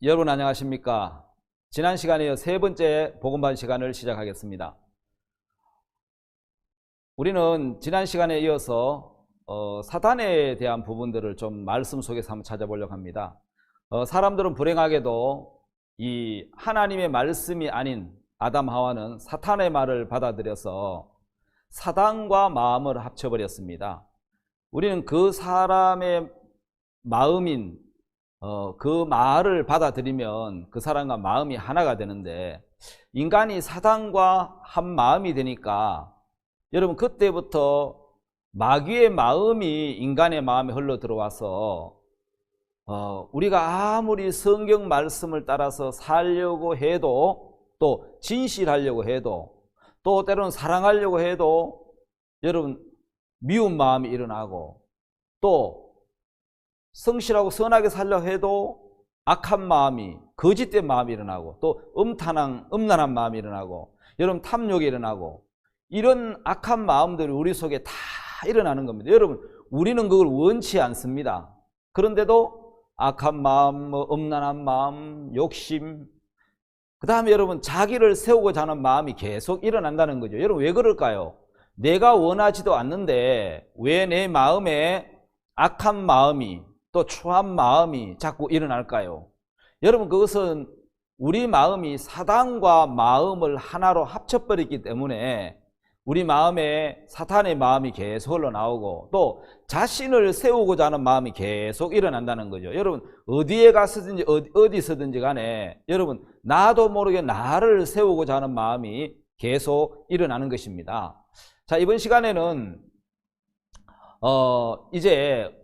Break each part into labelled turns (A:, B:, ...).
A: 여러분 안녕하십니까? 지난 시간에 이어 세 번째 복음반 시간을 시작하겠습니다. 우리는 지난 시간에 이어서 사단에 대한 부분들을 좀 말씀 속에서 한번 찾아보려고 합니다. 사람들은 불행하게도 이 하나님의 말씀이 아닌 아담 하와는 사탄의 말을 받아들여서 사단과 마음을 합쳐버렸습니다. 우리는 그 사람의 마음인 그 말을 받아들이면 그 사람과 마음이 하나가 되는데, 인간이 사단과 한 마음이 되니까 여러분 그때부터 마귀의 마음이 인간의 마음에 흘러 들어와서 우리가 아무리 성경 말씀을 따라서 살려고 해도, 또 진실하려고 해도, 또 때로는 사랑하려고 해도 여러분 미운 마음이 일어나고, 또 성실하고 선하게 살려 해도 악한 마음이, 거짓된 마음이 일어나고, 또 음란한 마음이 일어나고, 여러분 탐욕이 일어나고, 이런 악한 마음들이 우리 속에 다 일어나는 겁니다. 여러분 우리는 그걸 원치 않습니다. 그런데도 악한 마음, 음란한 마음, 욕심, 그 다음에 여러분 자기를 세우고자 하는 마음이 계속 일어난다는 거죠. 여러분 왜 그럴까요? 내가 원하지도 않는데 왜 내 마음에 악한 마음이, 또 추한 마음이 자꾸 일어날까요? 여러분 그것은 우리 마음이 사단과 마음을 하나로 합쳐버렸기 때문에 우리 마음에 사탄의 마음이 계속 흘러나오고, 또 자신을 세우고자 하는 마음이 계속 일어난다는 거죠. 여러분 어디에 가서든지 어디서든지 간에 여러분 나도 모르게 나를 세우고자 하는 마음이 계속 일어나는 것입니다. 자, 이번 시간에는 이제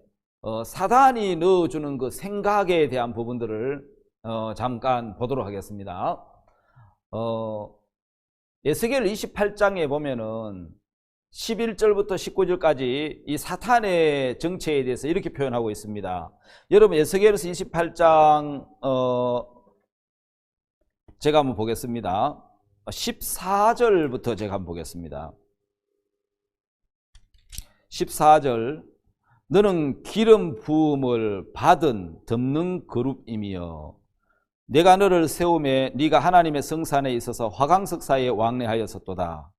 A: 사단이 넣어주는 그 생각에 대한 부분들을 잠깐 보도록 하겠습니다. 에스겔 28장에 보면은 11절부터 19절까지 이 사탄의 정체에 대해서 이렇게 표현하고 있습니다. 여러분 에스겔에서 28장 제가 한번 보겠습니다. 14절부터 제가 한번 보겠습니다. 14절, 너는 기름 부음을 받은 덮는 그룹이며 내가 너를 세우매 네가 하나님의 성산에 있어서 화강석 사이에 왕래하였었도다.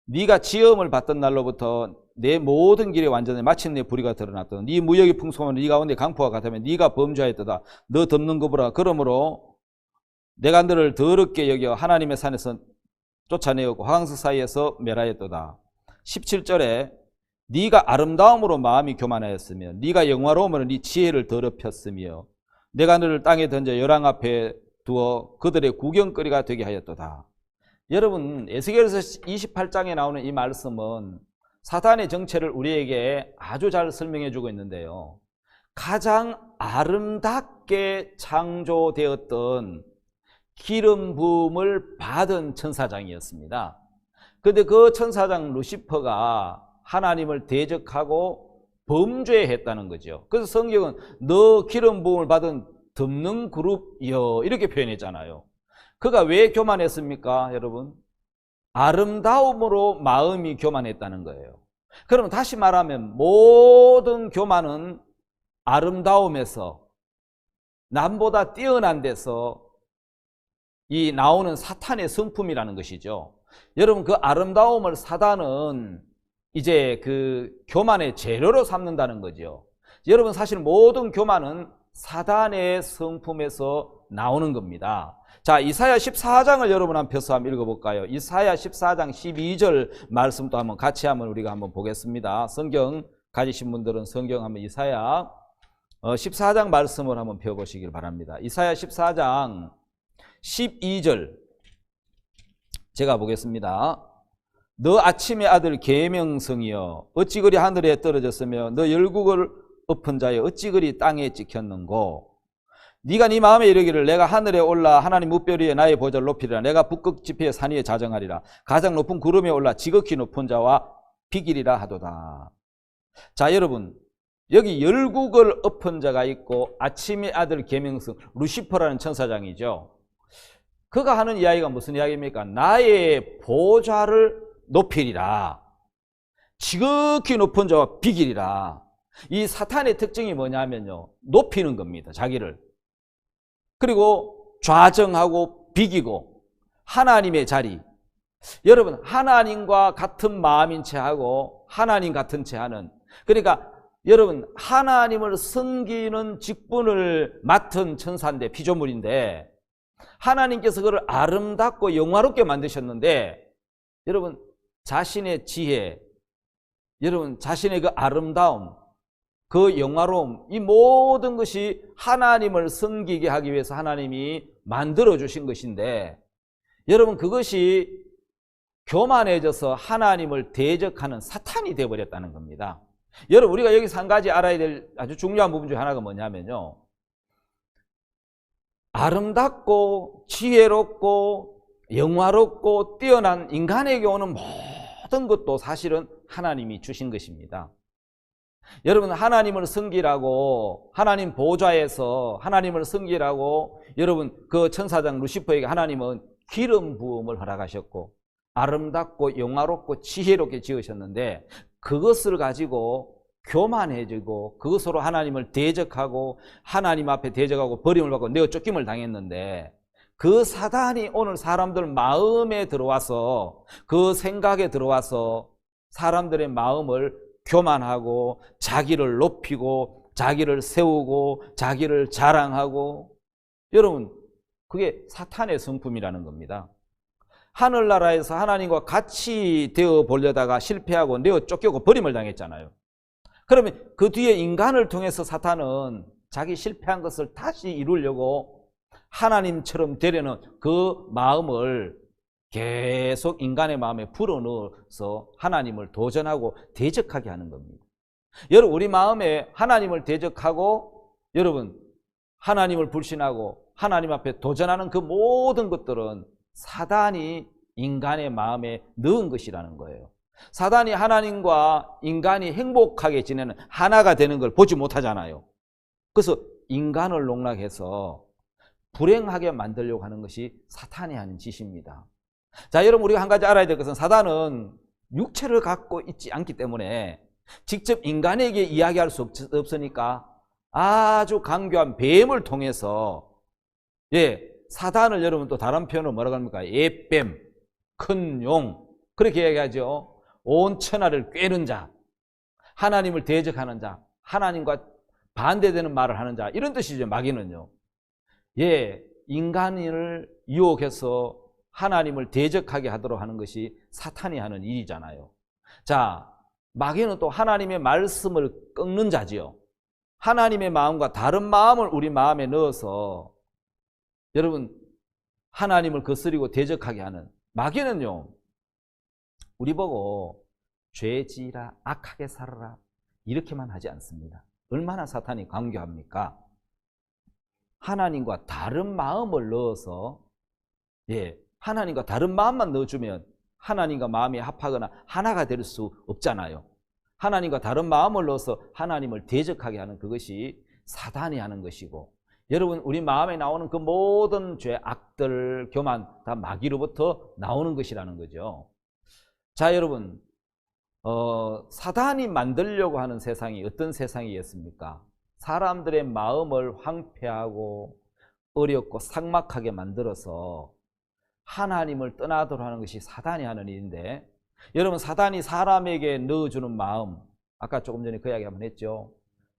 A: 네가 지음을 받던 날로부터 내 모든 길에 완전히 마침내 불의가 드러났다. 네 무역이 풍성하면 네 가운데 강포가 같으면 네가 범죄하였도다. 너 덮는 거보라. 그러므로 내가 너를 더럽게 여겨 하나님의 산에서 쫓아내었고 화강석 사이에서 멸하였도다. 17절에 네가 아름다움으로 마음이 교만하였으며 네가 영화로움으로 네 지혜를 더럽혔으며 내가 너를 땅에 던져 열왕 앞에 두어 그들의 구경거리가 되게 하였도다. 여러분 에스겔서 28장에 나오는 이 말씀은 사탄의 정체를 우리에게 아주 잘 설명해 주고 있는데요, 가장 아름답게 창조되었던 기름 부음을 받은 천사장이었습니다. 그런데 그 천사장 루시퍼가 하나님을 대적하고 범죄했다는 거죠. 그래서 성경은 너 기름 부음을 받은 덮는 그룹이여 이렇게 표현했잖아요. 그가 왜 교만했습니까? 여러분 아름다움으로 마음이 교만했다는 거예요. 그러면 다시 말하면 모든 교만은 아름다움에서, 남보다 뛰어난 데서 이 나오는 사탄의 성품이라는 것이죠. 여러분 그 아름다움을 사단은 이제 그 교만의 재료로 삼는다는 거죠. 여러분 사실 모든 교만은 사단의 성품에서 나오는 겁니다. 자, 이사야 14장을 여러분 한번 펴서 한번 읽어볼까요? 이사야 14장 12절 말씀도 한번 같이 한번 우리가 한번 보겠습니다. 성경 가지신 분들은 성경 한번 이사야 14장 말씀을 한번 펴보시길 바랍니다. 이사야 14장 12절 제가 보겠습니다. 너 아침의 아들 계명성이여 어찌 그리 하늘에 떨어졌으며 너 열국을 엎은 자여 어찌 그리 땅에 찍혔는고. 네가 네 마음에 이르기를 내가 하늘에 올라 하나님 무별 위에 나의 보좌를 높이리라. 내가 북극 지폐의 산 위에 자정하리라. 가장 높은 구름에 올라 지극히 높은 자와 비기리라 하도다. 자, 여러분 여기 열국을 엎은 자가 있고 아침의 아들 계명성 루시퍼라는 천사장이죠. 그가 하는 이야기가 무슨 이야기입니까? 나의 보좌를 높이리라. 지극히 높은 자와 비기리라. 이 사탄의 특징이 뭐냐면요, 높이는 겁니다. 자기를. 그리고 좌정하고 비기고 하나님의 자리. 여러분, 하나님과 같은 마음인 채 하고 하나님 같은 채 하는, 그러니까 여러분, 하나님을 섬기는 직분을 맡은 천사인데, 피조물인데, 하나님께서 그를 아름답고 영화롭게 만드셨는데, 여러분, 자신의 지혜, 여러분, 자신의 그 아름다움, 그 영화로움, 이 모든 것이 하나님을 섬기게 하기 위해서 하나님이 만들어 주신 것인데, 여러분, 그것이 교만해져서 하나님을 대적하는 사탄이 되어버렸다는 겁니다. 여러분, 우리가 여기서 한 가지 알아야 될 아주 중요한 부분 중에 하나가 뭐냐면요, 아름답고 지혜롭고 영화롭고 뛰어난 인간에게 오는 모든 것도 사실은 하나님이 주신 것입니다. 여러분, 하나님을 섬기라고, 하나님 보좌에서 하나님을 섬기라고 여러분 그 천사장 루시퍼에게 하나님은 기름 부음을 허락하셨고 아름답고 영화롭고 지혜롭게 지으셨는데, 그것을 가지고 교만해지고 그것으로 하나님을 대적하고 하나님 앞에 대적하고 버림을 받고 내어 쫓김을 당했는데, 그 사단이 오늘 사람들 마음에 들어와서, 그 생각에 들어와서 사람들의 마음을 교만하고 자기를 높이고 자기를 세우고 자기를 자랑하고, 여러분, 그게 사탄의 성품이라는 겁니다. 하늘나라에서 하나님과 같이 되어 보려다가 실패하고 내어 쫓기고 버림을 당했잖아요. 그러면 그 뒤에 인간을 통해서 사탄은 자기 실패한 것을 다시 이루려고 하나님처럼 되려는 그 마음을 계속 인간의 마음에 불어넣어서 하나님을 도전하고 대적하게 하는 겁니다. 여러분, 우리 마음에 하나님을 대적하고 여러분 하나님을 불신하고 하나님 앞에 도전하는 그 모든 것들은 사단이 인간의 마음에 넣은 것이라는 거예요. 사단이 하나님과 인간이 행복하게 지내는 하나가 되는 걸 보지 못하잖아요. 그래서 인간을 농락해서 불행하게 만들려고 하는 것이 사탄이 하는 짓입니다. 자, 여러분, 우리가 한 가지 알아야 될 것은 사단은 육체를 갖고 있지 않기 때문에 직접 인간에게 이야기할 수 없으니까 아주 강교한 뱀을 통해서, 사단을 여러분 또 다른 표현으로 뭐라고 합니까? 예뱀, 큰 용, 그렇게 이야기하죠. 온 천하를 꿰는 자, 하나님을 대적하는 자, 하나님과 반대되는 말을 하는 자, 이런 뜻이죠. 마귀는요. 인간을 유혹해서 하나님을 대적하게 하도록 하는 것이 사탄이 하는 일이잖아요. 자, 마귀는 또 하나님의 말씀을 꺾는 자지요. 하나님의 마음과 다른 마음을 우리 마음에 넣어서 여러분 하나님을 거스리고 대적하게 하는, 마귀는요, 우리 보고 죄지라 악하게 살아라 이렇게만 하지 않습니다. 얼마나 사탄이 강교합니까? 하나님과 다른 마음을 넣어서, 하나님과 다른 마음만 넣어주면 하나님과 마음이 합하거나 하나가 될 수 없잖아요. 하나님과 다른 마음을 넣어서 하나님을 대적하게 하는 그것이 사단이 하는 것이고, 여러분, 우리 마음에 나오는 그 모든 죄, 악들, 교만 다 마귀로부터 나오는 것이라는 거죠. 자, 여러분, 사단이 만들려고 하는 세상이 어떤 세상이겠습니까? 사람들의 마음을 황폐하고 어렵고 삭막하게 만들어서 하나님을 떠나도록 하는 것이 사단이 하는 일인데, 여러분, 사단이 사람에게 넣어주는 마음, 아까 조금 전에 그 이야기 한번 했죠.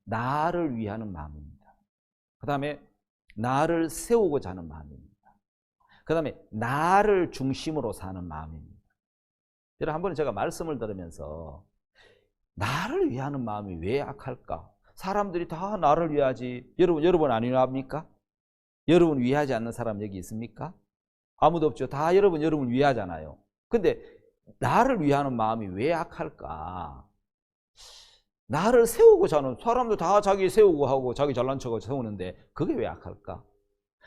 A: 나를 위하는 마음입니다. 그 다음에 나를 세우고자 하는 마음입니다. 그 다음에 나를 중심으로 사는 마음입니다. 여러분, 한 번은 제가 말씀을 들으면서 나를 위하는 마음이 왜 악할까? 사람들이 다 나를 위하지. 여러분 안 위합니까? 여러분 위하지 않는 사람 여기 있습니까? 아무도 없죠. 다 여러분 위하잖아요. 근데 나를 위하는 마음이 왜 악할까? 나를 세우고자 하는, 사람들 다 자기 세우고 하고 자기 잘난 척하고 세우는데 그게 왜 악할까?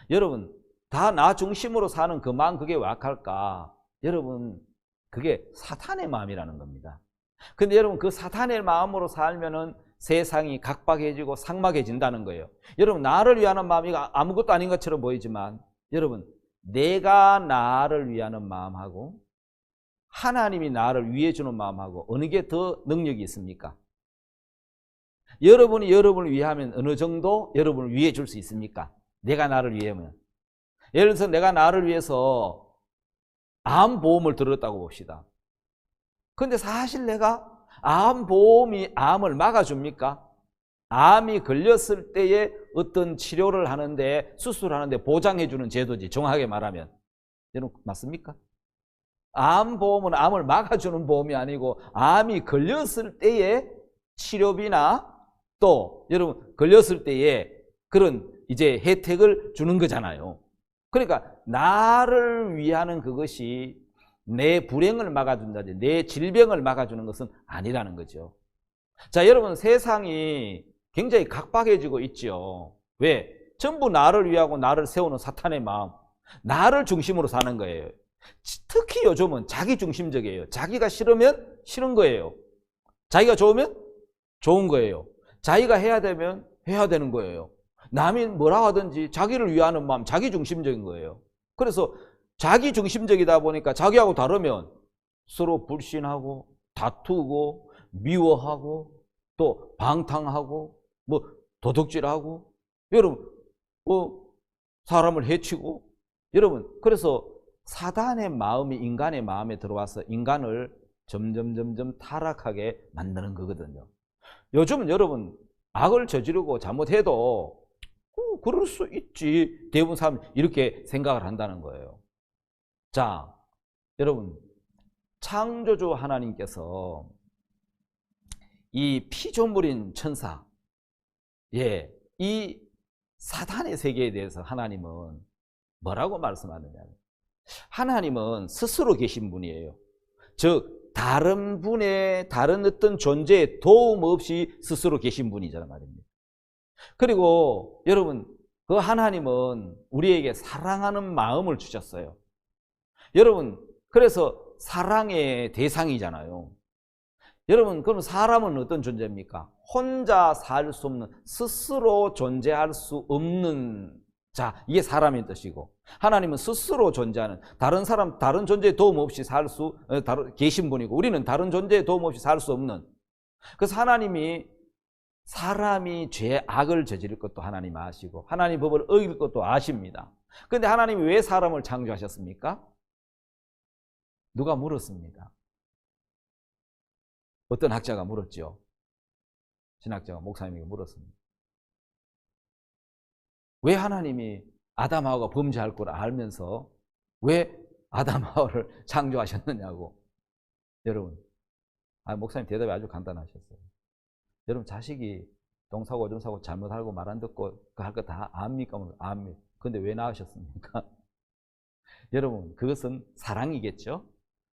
A: 여러분, 다 나 중심으로 사는 그 마음, 그게 왜 악할까? 여러분, 그게 사탄의 마음이라는 겁니다. 근데 여러분, 그 사탄의 마음으로 살면은 세상이 각박해지고 삭막해진다는 거예요. 여러분, 나를 위하는 마음이 아무것도 아닌 것처럼 보이지만, 여러분, 내가 나를 위하는 마음하고 하나님이 나를 위해 주는 마음하고 어느 게 더 능력이 있습니까? 여러분이 여러분을 위하면 어느 정도 여러분을 위해 줄 수 있습니까? 내가 나를 위하면. 예를 들어서 내가 나를 위해서 암보험을 들었다고 봅시다. 근데 사실 내가 암보험이 암을 막아줍니까? 암이 걸렸을 때에 어떤 치료를 하는데, 수술하는데 보장해주는 제도지, 정확하게 말하면. 여러분, 맞습니까? 암보험은 암을 막아주는 보험이 아니고, 암이 걸렸을 때에 치료비나 또, 여러분, 걸렸을 때에 그런 이제 혜택을 주는 거잖아요. 그러니까, 나를 위하는 그것이 내 불행을 막아준다든지, 내 질병을 막아주는 것은 아니라는 거죠. 자, 여러분, 세상이 굉장히 각박해지고 있죠. 왜? 전부 나를 위하고 나를 세우는 사탄의 마음, 나를 중심으로 사는 거예요. 특히 요즘은 자기 중심적이에요. 자기가 싫으면 싫은 거예요. 자기가 좋으면 좋은 거예요. 자기가 해야 되면 해야 되는 거예요. 남이 뭐라 하든지 자기를 위하는 마음, 자기 중심적인 거예요. 그래서 자기 중심적이다 보니까 자기하고 다르면 서로 불신하고 다투고 미워하고 또 방탕하고 뭐 도둑질하고, 여러분 사람을 해치고, 여러분, 그래서 사단의 마음이 인간의 마음에 들어와서 인간을 점점 타락하게 만드는 거거든요. 요즘은 여러분 악을 저지르고 잘못해도 그럴 수 있지, 대부분 사람 이렇게 생각을 한다는 거예요. 자, 여러분, 창조주 하나님께서 이 피조물인 천사, 이 사단의 세계에 대해서 하나님은 뭐라고 말씀하느냐? 하나님은 스스로 계신 분이에요. 즉 다른 분의 다른 어떤 존재의 도움 없이 스스로 계신 분이잖아 말입니다. 그리고 여러분, 그 하나님은 우리에게 사랑하는 마음을 주셨어요. 여러분, 그래서 사랑의 대상이잖아요. 여러분, 그럼 사람은 어떤 존재입니까? 혼자 살 수 없는, 스스로 존재할 수 없는 자, 이게 사람의 뜻이고, 하나님은 스스로 존재하는, 다른 사람, 다른 존재의 도움 없이 계신 분이고, 우리는 다른 존재의 도움 없이 살 수 없는. 그래서 하나님이 사람이 죄, 악을 저지를 것도 하나님 아시고, 하나님 법을 어길 것도 아십니다. 그런데 하나님이 왜 사람을 창조하셨습니까? 누가 물었습니다. 어떤 학자가 물었죠. 신학자가, 목사님이 물었습니다. 왜 하나님이 아담하고가 범죄할 걸 알면서 왜 아담하고를 창조하셨느냐고. 여러분, 목사님 대답이 아주 간단하셨어요. 여러분, 자식이 동사고 오줌사고 잘못하고 말 안 듣고 할 거 다 압니까? 압니다. 근데 왜 낳으셨습니까? 여러분, 그것은 사랑이겠죠?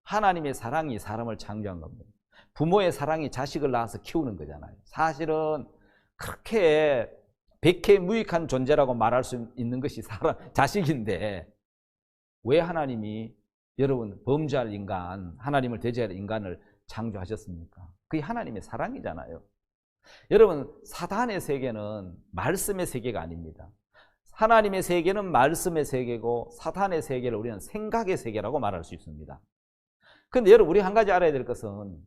A: 하나님의 사랑이 사람을 창조한 겁니다. 부모의 사랑이 자식을 낳아서 키우는 거잖아요. 사실은 그렇게 백해무익한 존재라고 말할 수 있는 것이 자식인데, 왜 하나님이 여러분 범죄할 인간, 하나님을 대적할 인간을 창조하셨습니까? 그게 하나님의 사랑이잖아요. 여러분, 사단의 세계는 말씀의 세계가 아닙니다. 하나님의 세계는 말씀의 세계고, 사탄의 세계를 우리는 생각의 세계라고 말할 수 있습니다. 그런데 여러분, 우리 한 가지 알아야 될 것은,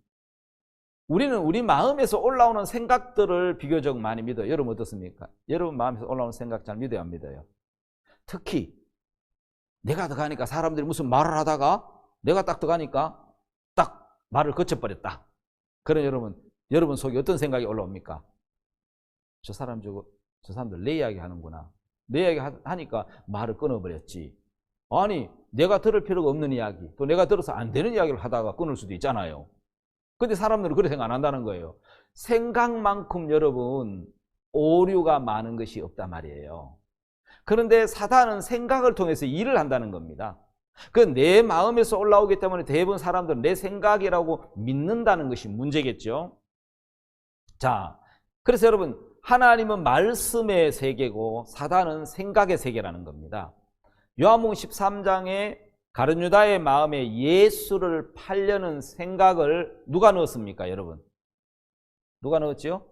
A: 우리는 우리 마음에서 올라오는 생각들을 비교적 많이 믿어요. 여러분 어떻습니까? 여러분 마음에서 올라오는 생각 잘 믿어요, 안 믿어요? 특히 내가 들어가니까, 사람들이 무슨 말을 하다가 내가 딱 들어가니까 딱 말을 거쳐버렸다. 그럼 여러분 속에 어떤 생각이 올라옵니까? 저 사람들 내 이야기 하는구나. 내 이야기 하니까 말을 끊어버렸지. 아니, 내가 들을 필요가 없는 이야기, 또 내가 들어서 안 되는 이야기를 하다가 끊을 수도 있잖아요. 근데 사람들은 그렇게 생각 안 한다는 거예요. 생각만큼 여러분 오류가 많은 것이 없단 말이에요. 그런데 사단은 생각을 통해서 일을 한다는 겁니다. 그 내 마음에서 올라오기 때문에 대부분 사람들은 내 생각이라고 믿는다는 것이 문제겠죠. 자, 그래서 여러분, 하나님은 말씀의 세계고 사단은 생각의 세계라는 겁니다. 요한복음 13장에 가룟 유다의 마음에 예수를 팔려는 생각을 누가 넣었습니까, 여러분? 누가 넣었죠?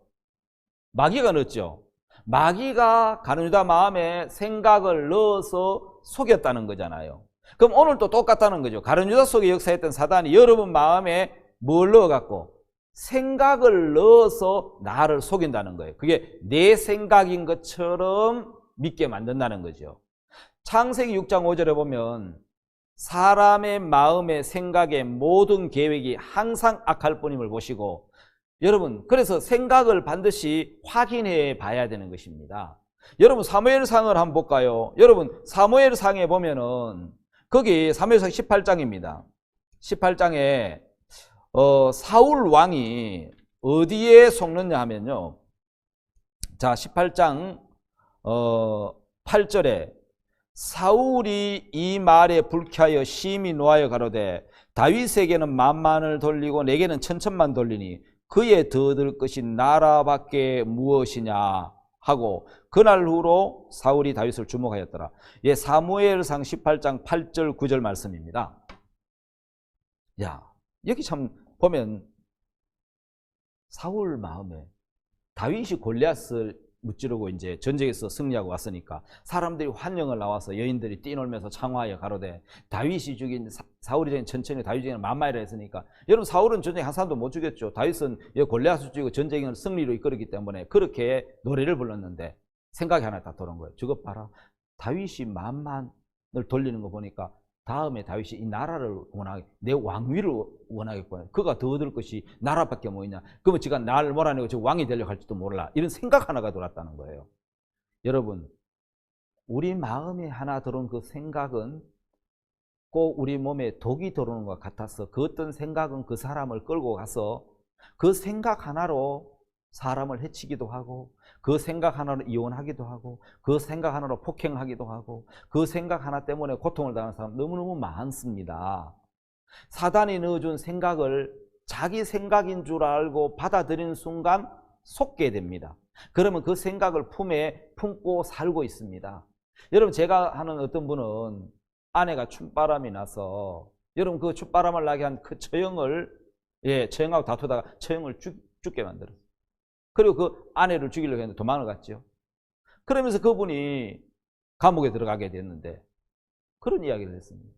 A: 마귀가 넣었죠. 마귀가 가룟 유다 마음에 생각을 넣어서 속였다는 거잖아요. 그럼 오늘 또 똑같다는 거죠. 가룟 유다 속에 역사했던 사단이 여러분 마음에 뭘 넣어갖고? 생각을 넣어서 나를 속인다는 거예요. 그게 내 생각인 것처럼 믿게 만든다는 거죠. 창세기 6장 5절에 보면 사람의 마음의 생각의 모든 계획이 항상 악할 뿐임을 보시고, 여러분 그래서 생각을 반드시 확인해 봐야 되는 것입니다. 여러분 사무엘상을 한번 볼까요? 여러분 사무엘상에 보면은 거기 사무엘상 18장입니다. 18장에 사울 왕이 어디에 속느냐 하면요, 자 18장 8절에 사울이 이 말에 불쾌하여 심히 노하여 가로되 다윗에게는 만만을 돌리고 내게는 천천만 돌리니 그의 더 들 것이 나라밖에 무엇이냐 하고 그날 후로 사울이 다윗을 주목하였더라. 예, 사무엘상 18장 8절 9절 말씀입니다. 야, 여기 참 보면 사울 마음에 다윗이 골리앗을 무찌르고 이제 전쟁에서 승리하고 왔으니까 사람들이 환영을 나와서 여인들이 뛰놀면서 창화하여 가로되 다윗이 죽인 사울이 죽인 천천히 다윗이 죽인 만마이라 했으니까, 여러분 사울은 전쟁에 한 사람도 못 죽였죠. 다윗은 골리앗을 죽이고 전쟁을 승리로 이끌었기 때문에 그렇게 노래를 불렀는데 생각이 하나 딱 들어온 거예요. 저것 봐라, 다윗이 만만을 돌리는 거 보니까 다음에 다윗이 이 나라를 원하게, 내 왕위를 원하겠구나. 그가 더 얻을 것이 나라밖에 뭐 있냐. 그러면 지가 나를 몰아내고 저 왕이 되려고 할지도 몰라. 이런 생각 하나가 들어왔다는 거예요. 여러분, 우리 마음에 하나 들어온 그 생각은 꼭 우리 몸에 독이 들어오는 것 같아서 그 어떤 생각은 그 사람을 끌고 가서 그 생각 하나로 사람을 해치기도 하고, 그 생각 하나로 이혼하기도 하고, 그 생각 하나로 폭행하기도 하고, 그 생각 하나 때문에 고통을 당하는 사람 너무너무 많습니다. 사단이 넣어준 생각을 자기 생각인 줄 알고 받아들이는 순간 속게 됩니다. 그러면 그 생각을 품에 품고 살고 있습니다. 여러분, 제가 하는 어떤 분은 아내가 춤바람이 나서, 여러분 그 춤바람을 나게 한 그 처형을, 처형하고 다투다가 처형을 죽게 만들었어요. 그리고 그 아내를 죽이려고 했는데 도망을 갔죠. 그러면서 그분이 감옥에 들어가게 됐는데 그런 이야기를 했습니다.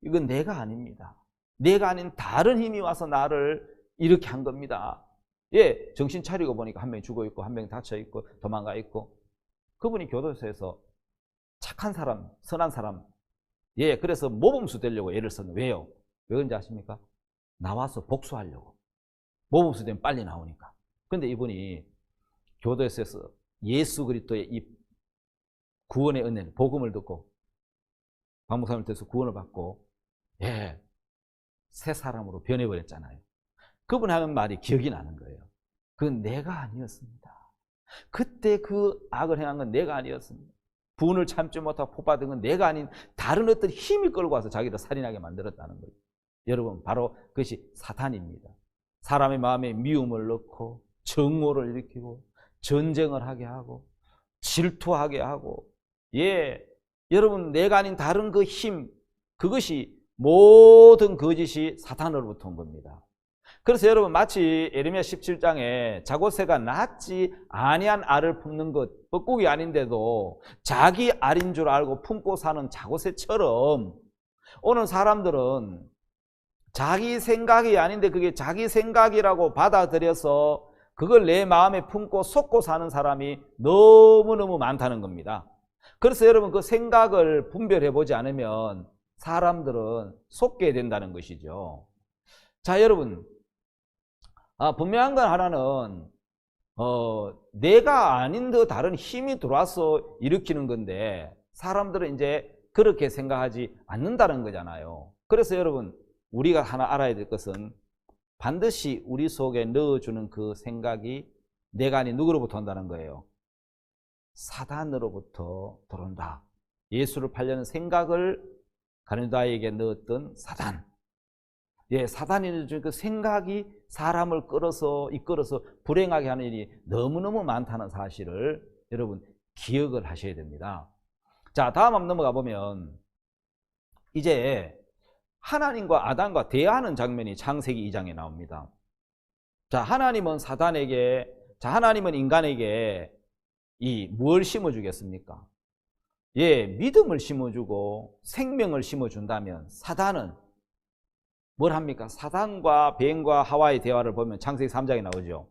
A: 이건 내가 아닙니다. 내가 아닌 다른 힘이 와서 나를 이렇게 한 겁니다. 예, 정신 차리고 보니까 한 명이 죽어 있고 한 명이 다쳐 있고 도망가 있고. 그분이 교도소에서 착한 사람, 선한 사람, 예, 그래서 모범수 되려고 애를 썼는데, 왜요? 왜 그런지 아십니까? 나와서 복수하려고. 모범수 되면 빨리 나오니까. 근데 이분이 교도소에서 예수 그리스도의 이 구원의 은혜, 복음을 듣고 박목사님을 통해서 구원을 받고, 예, 새 사람으로 변해버렸잖아요. 그분이 하는 말이 기억이 나는 거예요. 그건 내가 아니었습니다. 그때 그 악을 행한 건 내가 아니었습니다. 분을 참지 못하고 폭받은 건 내가 아닌 다른 어떤 힘이 끌고 와서 자기를 살인하게 만들었다는 거예요. 여러분, 바로 그것이 사탄입니다. 사람의 마음에 미움을 넣고 정오를 일으키고 전쟁을 하게 하고 질투하게 하고, 예, 여러분 내가 아닌 다른 그 힘, 그것이 모든 거짓이 사탄으로부터 온 겁니다. 그래서 여러분 마치 예레미야 17장에 자고새가 낫지 아니한 알을 품는 것, 뻐꾸기 아닌데도 자기 알인 줄 알고 품고 사는 자고새처럼, 오늘 사람들은 자기 생각이 아닌데 그게 자기 생각이라고 받아들여서 그걸 내 마음에 품고 속고 사는 사람이 너무너무 많다는 겁니다. 그래서 여러분 그 생각을 분별해 보지 않으면 사람들은 속게 된다는 것이죠. 자, 여러분, 분명한 건 하나는 내가 아닌 듯 다른 힘이 들어와서 일으키는 건데 사람들은 이제 그렇게 생각하지 않는다는 거잖아요. 그래서 여러분, 우리가 하나 알아야 될 것은 반드시 우리 속에 넣어주는 그 생각이 내가 아닌 누구로부터 온다는 거예요. 사단으로부터 들어온다. 예수를 팔려는 생각을 가룟유다에게 넣었던 사단. 예, 사단이 넣어준 그 생각이 사람을 이끌어서 불행하게 하는 일이 너무너무 많다는 사실을 여러분 기억을 하셔야 됩니다. 자, 다음 한번 넘어가 보면 이제 하나님과 아담과 대화하는 장면이 창세기 2장에 나옵니다. 자, 하나님은 하나님은 인간에게 뭘 심어주겠습니까? 예, 믿음을 심어주고 생명을 심어준다면 사단은 뭘 합니까? 사단과 뱀과 하와의 대화를 보면 창세기 3장에 나오죠.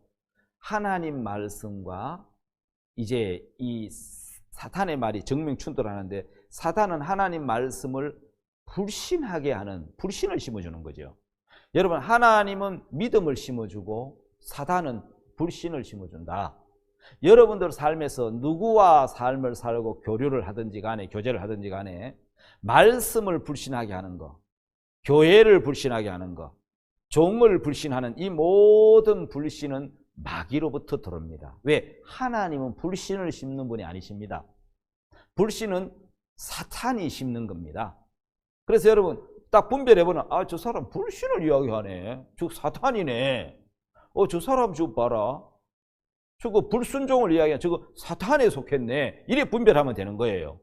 A: 하나님 말씀과 이제 이 사탄의 말이 정명춘돌하는데 사탄은 하나님 말씀을 불신하게 하는 불신을 심어주는 거죠. 여러분, 하나님은 믿음을 심어주고 사탄은 불신을 심어준다. 여러분들 삶에서 누구와 삶을 살고 교류를 하든지 간에 교제를 하든지 간에 말씀을 불신하게 하는 거, 교회를 불신하게 하는 거, 종을 불신하는 이 모든 불신은 마귀로부터 들어옵니다. 왜? 하나님은 불신을 심는 분이 아니십니다. 불신은 사탄이 심는 겁니다. 그래서 여러분 딱 분별해보면 저 사람 불신을 이야기하네. 저 사탄이네. 저 사람 저 봐라. 저거 불순종을 이야기하는 저거 사탄에 속했네. 이래 분별하면 되는 거예요.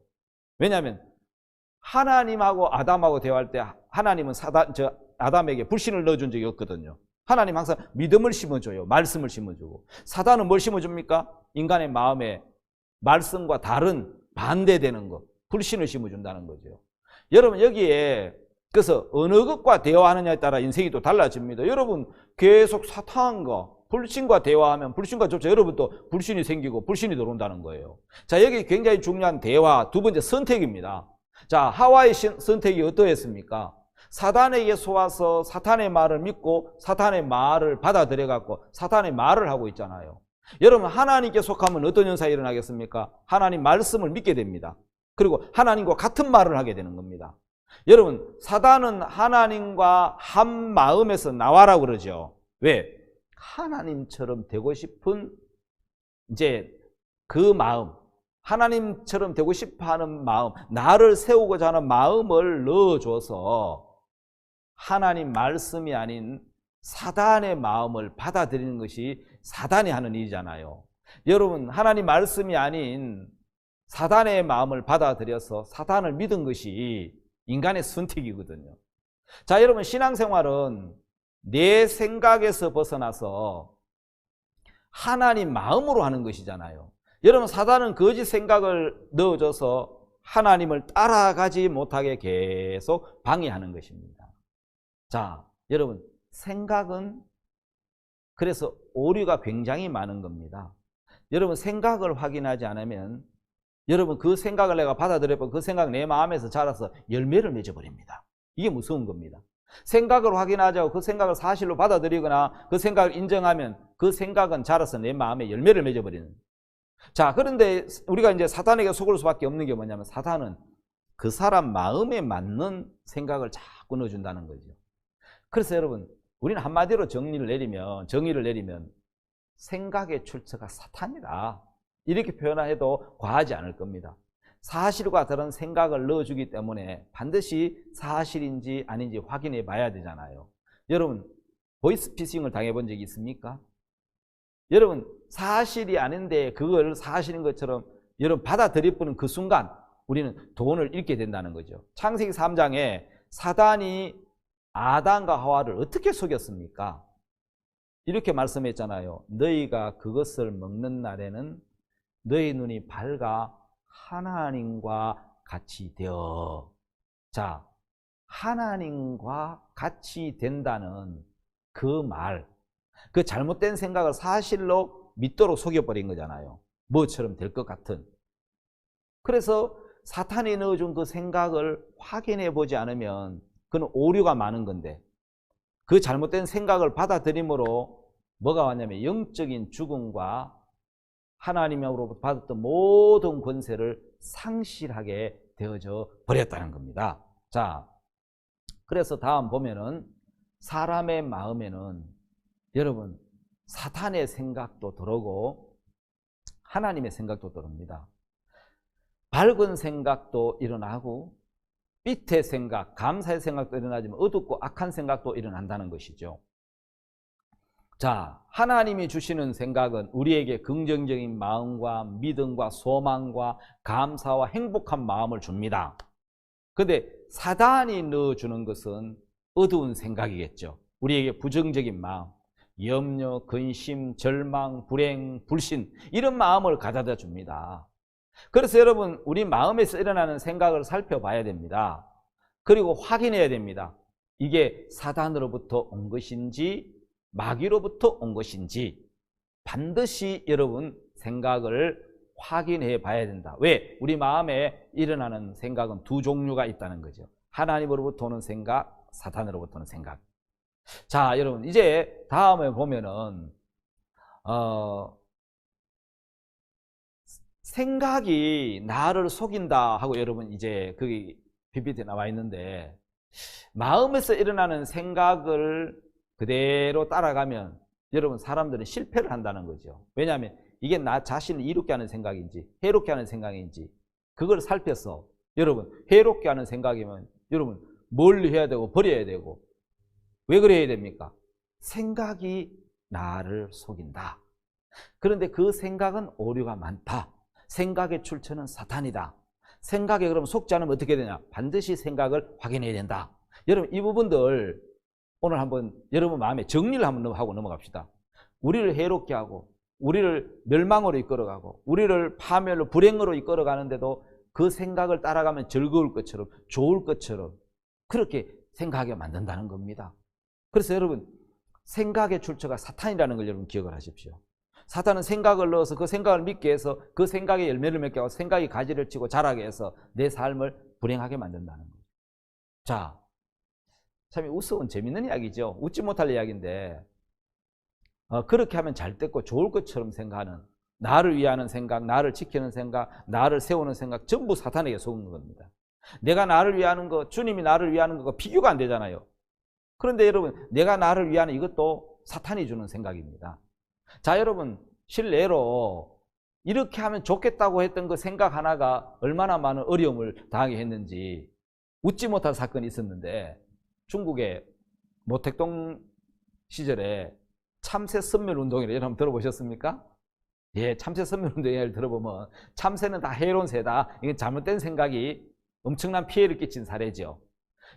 A: 왜냐하면 하나님하고 아담하고 대화할 때 하나님은 아담에게 불신을 넣어준 적이 없거든요. 하나님 항상 믿음을 심어줘요. 말씀을 심어주고. 사단은 뭘 심어줍니까? 인간의 마음에 말씀과 다른 반대되는 것, 불신을 심어준다는 거죠. 여러분 여기에 그래서 어느 것과 대화하느냐에 따라 인생이 또 달라집니다. 여러분 계속 사탄과 불신과 대화하면 불신과 좁자 여러분 또 불신이 생기고 불신이 들어온다는 거예요. 자, 여기 굉장히 중요한 대화 두 번째 선택입니다. 자, 하와의 선택이 어떠했습니까? 사단에게 속아서 사탄의 말을 믿고 사탄의 말을 받아들여 갖고 사탄의 말을 하고 있잖아요. 여러분 하나님께 속하면 어떤 현상이 일어나겠습니까? 하나님 말씀을 믿게 됩니다. 그리고 하나님과 같은 말을 하게 되는 겁니다. 여러분 사단은 하나님과 한 마음에서 나와라 그러죠. 왜? 하나님처럼 되고 싶은 이제 그 마음, 하나님처럼 되고 싶어하는 마음, 나를 세우고자 하는 마음을 넣어줘서 하나님 말씀이 아닌 사단의 마음을 받아들이는 것이 사단이 하는 일이잖아요. 여러분 하나님 말씀이 아닌 사단의 마음을 받아들여서 사단을 믿은 것이 인간의 선택이거든요. 자, 여러분 신앙생활은 내 생각에서 벗어나서 하나님 마음으로 하는 것이잖아요. 여러분 사단은 거짓 생각을 넣어줘서 하나님을 따라가지 못하게 계속 방해하는 것입니다. 자, 여러분 생각은 그래서 오류가 굉장히 많은 겁니다. 여러분 생각을 확인하지 않으면 여러분 그 생각을 내가 받아들여서 그 생각 내 마음에서 자라서 열매를 맺어버립니다. 이게 무서운 겁니다. 생각을 확인하지 않고 그 생각을 사실로 받아들이거나 그 생각을 인정하면 그 생각은 자라서 내 마음에 열매를 맺어버리는. 자, 그런데 우리가 이제 사탄에게 속을 수밖에 없는 게 뭐냐면 사탄은 그 사람 마음에 맞는 생각을 자꾸 넣어준다는 거죠. 그래서 여러분 우리는 한마디로 정의를 내리면 생각의 출처가 사탄이다. 이렇게 표현해도 과하지 않을 겁니다. 사실과 다른 생각을 넣어주기 때문에 반드시 사실인지 아닌지 확인해 봐야 되잖아요. 여러분 보이스피싱을 당해본 적이 있습니까? 여러분 사실이 아닌데 그걸 사실인 것처럼 여러분 받아들여보는 그 순간 우리는 돈을 잃게 된다는 거죠. 창세기 3장에 사단이 아담과 하와를 어떻게 속였습니까? 이렇게 말씀했잖아요. 너희가 그것을 먹는 날에는 너희 눈이 밝아 하나님과 같이 되어. 자, 하나님과 같이 된다는 그 말, 그 잘못된 생각을 사실로 믿도록 속여버린 거잖아요. 뭐처럼 될 것 같은. 그래서 사탄이 넣어준 그 생각을 확인해 보지 않으면 그건 오류가 많은 건데 그 잘못된 생각을 받아들임으로 뭐가 왔냐면 영적인 죽음과 하나님으로부터 받았던 모든 권세를 상실하게 되어져 버렸다는 겁니다. 자, 그래서 다음 보면은 사람의 마음에는 여러분 사탄의 생각도 들어오고 하나님의 생각도 들어옵니다. 밝은 생각도 일어나고 빛의 생각, 감사의 생각도 일어나지만 어둡고 악한 생각도 일어난다는 것이죠. 자, 하나님이 주시는 생각은 우리에게 긍정적인 마음과 믿음과 소망과 감사와 행복한 마음을 줍니다. 그런데 사단이 넣어주는 것은 어두운 생각이겠죠. 우리에게 부정적인 마음, 염려, 근심, 절망, 불행, 불신 이런 마음을 가져다 줍니다. 그래서 여러분 우리 마음에서 일어나는 생각을 살펴봐야 됩니다. 그리고 확인해야 됩니다. 이게 사단으로부터 온 것인지 마귀로부터 온 것인지 반드시 여러분 생각을 확인해 봐야 된다. 왜? 우리 마음에 일어나는 생각은 두 종류가 있다는 거죠. 하나님으로부터 오는 생각, 사탄으로부터 오는 생각. 자, 여러분 이제 다음에 보면은 생각이 나를 속인다 하고 여러분 이제 거기 PPT에 나와 있는데, 마음에서 일어나는 생각을 그대로 따라가면 여러분 사람들은 실패를 한다는 거죠. 왜냐하면 이게 나 자신을 이롭게 하는 생각인지 해롭게 하는 생각인지 그걸 살펴서, 여러분 해롭게 하는 생각이면 여러분 뭘 해야 되고 버려야 되고 왜 그래야 됩니까? 생각이 나를 속인다. 그런데 그 생각은 오류가 많다. 생각의 출처는 사탄이다. 생각에 그럼 속지 않으면 어떻게 되냐? 반드시 생각을 확인해야 된다. 여러분 이 부분들 오늘 한번 여러분 마음에 정리를 한번 하고 넘어갑시다. 우리를 해롭게 하고 우리를 멸망으로 이끌어가고 우리를 파멸로 불행으로 이끌어가는데도 그 생각을 따라가면 즐거울 것처럼 좋을 것처럼 그렇게 생각하게 만든다는 겁니다. 그래서 여러분 생각의 출처가 사탄이라는 걸 여러분 기억을 하십시오. 사탄은 생각을 넣어서 그 생각을 믿게 해서 그 생각에 열매를 맺게 하고 생각이 가지를 치고 자라게 해서 내 삶을 불행하게 만든다는 거죠. 자, 참 우스운 재밌는 이야기죠. 웃지 못할 이야기인데 그렇게 하면 잘 됐고 좋을 것처럼 생각하는, 나를 위하는 생각, 나를 지키는 생각, 나를 세우는 생각 전부 사탄에게 속은 겁니다. 내가 나를 위하는 거, 주님이 나를 위하는 거가 비교가 안 되잖아요. 그런데 여러분 내가 나를 위하는 이것도 사탄이 주는 생각입니다. 자, 여러분 실례로 이렇게 하면 좋겠다고 했던 그 생각 하나가 얼마나 많은 어려움을 당하게 했는지 웃지 못할 사건이 있었는데, 중국의 모택동 시절에 참새 선멸 운동이라고 여러분 들어보셨습니까? 예, 참새 선멸 운동을 들어보면 참새는 다 해로운 새다, 이게 잘못된 생각이 엄청난 피해를 끼친 사례죠.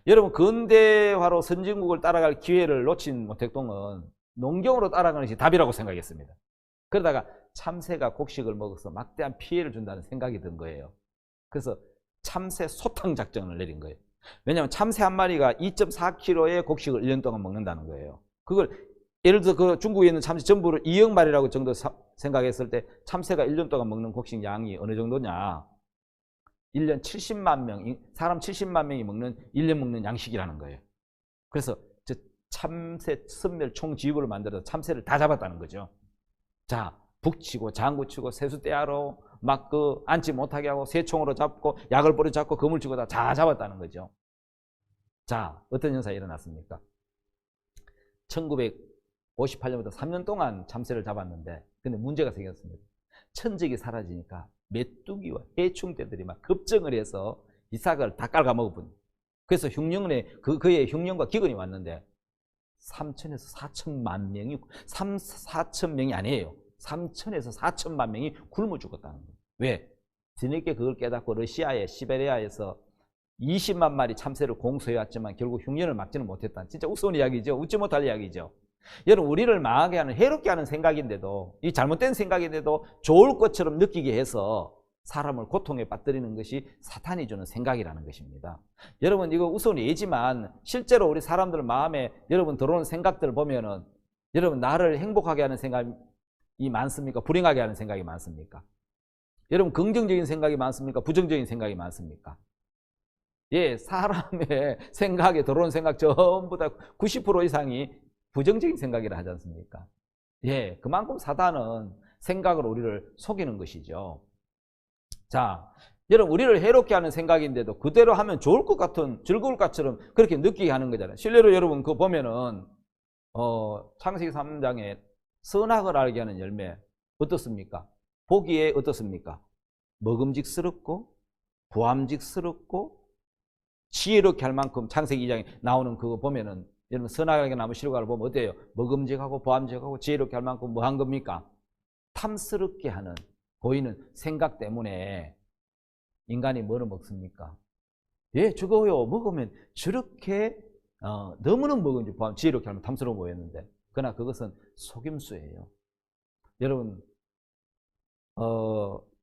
A: 여러분 근대화로 선진국을 따라갈 기회를 놓친 모택동은 농경으로 따라가는 것이 답이라고 생각했습니다. 그러다가 참새가 곡식을 먹어서 막대한 피해를 준다는 생각이 든 거예요. 그래서 참새 소탕 작전을 내린 거예요. 왜냐하면 참새 한 마리가 2.4kg의 곡식을 1년 동안 먹는다는 거예요. 그걸 예를 들어 그 중국에 있는 참새 전부를 2억 마리라고 정도 생각했을 때 참새가 1년 동안 먹는 곡식 양이 어느 정도냐? 1년 70만 명, 사람 70만 명이 먹는 1년 먹는 양식이라는 거예요. 그래서 저 참새 선멸 총지휘부를 만들어서 참새를 다 잡았다는 거죠. 자, 북치고 장구치고 세수대하러 막 그 앉지 못하게 하고 새총으로 잡고 약을 뿌려 잡고 그물 치고 다 잡았다는 거죠. 자, 어떤 현상이 일어났습니까? 1958년부터 3년 동안 참새를 잡았는데, 근데 문제가 생겼습니다. 천적이 사라지니까 메뚜기와 해충떼들이 막 급증을 해서 이 싹을 다 깔아먹어버린. 그래서 흉년에 그의 흉년과 기근이 왔는데 3천에서 4천만 명이 4천 명이 아니에요. 3천에서 4천만 명이 굶어 죽었다는 거예요. 왜? 뒤늦게 그걸 깨닫고 러시아의 시베리아에서 20만 마리 참새를 공수해왔지만 결국 흉년을 막지는 못했다. 진짜 우스운 이야기죠. 웃지 못할 이야기죠. 여러분 우리를 망하게 하는, 해롭게 하는 생각인데도, 이 잘못된 생각인데도 좋을 것처럼 느끼게 해서 사람을 고통에 빠뜨리는 것이 사탄이 주는 생각이라는 것입니다. 여러분 이거 우스운 예지만 실제로 우리 사람들 마음에 여러분 들어오는 생각들을 보면은 여러분 나를 행복하게 하는 생각이 많습니까? 불행하게 하는 생각이 많습니까? 여러분 긍정적인 생각이 많습니까? 부정적인 생각이 많습니까? 예, 사람의 생각에 들어오는 생각 전부 다 90% 이상이 부정적인 생각이라 하지 않습니까? 예, 그만큼 사단은 생각으로 우리를 속이는 것이죠. 자, 여러분 우리를 해롭게 하는 생각인데도 그대로 하면 좋을 것 같은, 즐거울 것처럼 그렇게 느끼게 하는 거잖아요. 실례로 여러분 그거 보면은 창세기 3장에 선악을 알게 하는 열매 어떻습니까? 보기에 어떻습니까? 먹음직스럽고 보암직스럽고 지혜롭게 할 만큼, 창세기 2장에 나오는 그거 보면은 여러분 선악에게 나무 실과를 보면 어때요? 먹음직하고 보암직하고 지혜롭게 할 만큼 뭐 한 겁니까? 탐스럽게 하는, 보이는 생각 때문에 인간이 뭐를 먹습니까? 예, 저거요 먹으면 저렇게 너무너무 먹은지 보암 지혜롭게 하면 탐스러워 보였는데, 그러나 그것은 속임수예요. 여러분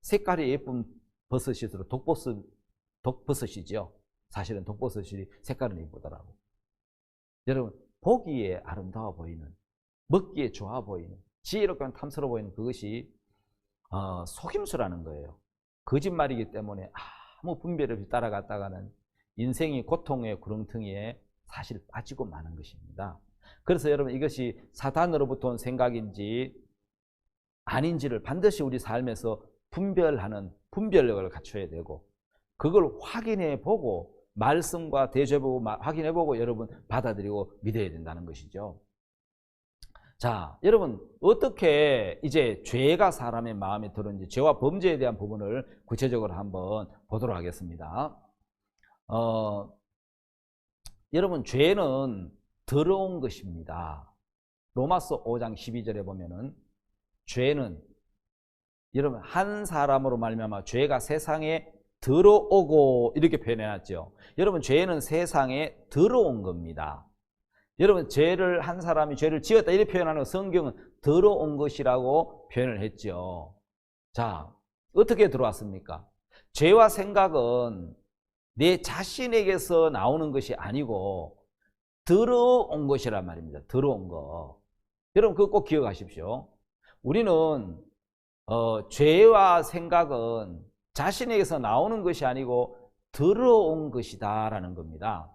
A: 색깔이 예쁜 버섯이로 독버섯이죠. 사실은 독버섯이 색깔은 예쁘더라고. 여러분 보기에 아름다워 보이는, 먹기에 좋아 보이는, 지혜롭고 탐스러워 보이는 그것이 속임수라는 거예요. 거짓말이기 때문에 아무 분별 없이 따라갔다가는 인생이 고통의 구렁텅이에 사실 빠지고 마는 것입니다. 그래서 여러분, 이것이 사탄으로부터 온 생각인지 아닌지를 반드시 우리 삶에서 분별하는 분별력을 갖춰야 되고, 그걸 확인해 보고 말씀과 대조해보고 확인해 보고 여러분 받아들이고 믿어야 된다는 것이죠. 자, 여러분, 어떻게 이제 죄가 사람의 마음에 들었는지, 죄와 범죄에 대한 부분을 구체적으로 한번 보도록 하겠습니다. 여러분, 죄는 더러운 것입니다. 로마서 5장 12절에 보면은 죄는, 여러분, 한 사람으로 말미암아 죄가 세상에 들어오고, 이렇게 표현해놨죠. 여러분, 죄는 세상에 들어온 겁니다. 여러분, 죄를 한 사람이 죄를 지었다 이렇게 표현하는 성경은 들어온 것이라고 표현을 했죠. 자, 어떻게 들어왔습니까? 죄와 생각은 내 자신에게서 나오는 것이 아니고 들어온 것이란 말입니다. 들어온 거. 여러분, 그거 꼭 기억하십시오. 우리는 죄와 생각은 자신에게서 나오는 것이 아니고 들어온 것이다 라는 겁니다.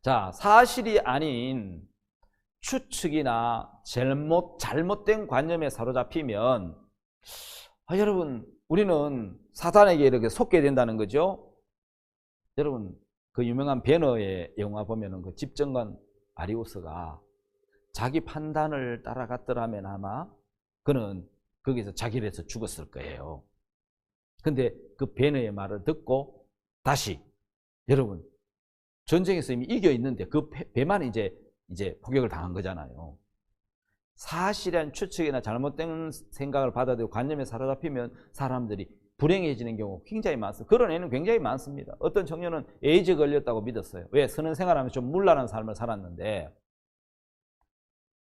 A: 자, 사실이 아닌 추측이나 잘못된 관념에 사로잡히면 여러분, 우리는 사탄에게 이렇게 속게 된다는 거죠. 여러분, 그 유명한 배너의 영화 보면은 그 집정관 아리우스가 자기 판단을 따라갔더라면 아마 그는 거기서 자기를 해서 죽었을 거예요. 근데 그 배너의 말을 듣고 다시, 여러분, 전쟁에서 이미 이겨 있는데 그 배만 이제 포격을 당한 거잖아요. 사실한 추측이나 잘못된 생각을 받아들이고 관념에 사로잡히면 사람들이 불행해지는 경우 굉장히 많습니다. 그런 애는 굉장히 많습니다. 어떤 청년은 에이즈 걸렸다고 믿었어요. 왜? 선언생활하면서 좀 문란한 삶을 살았는데,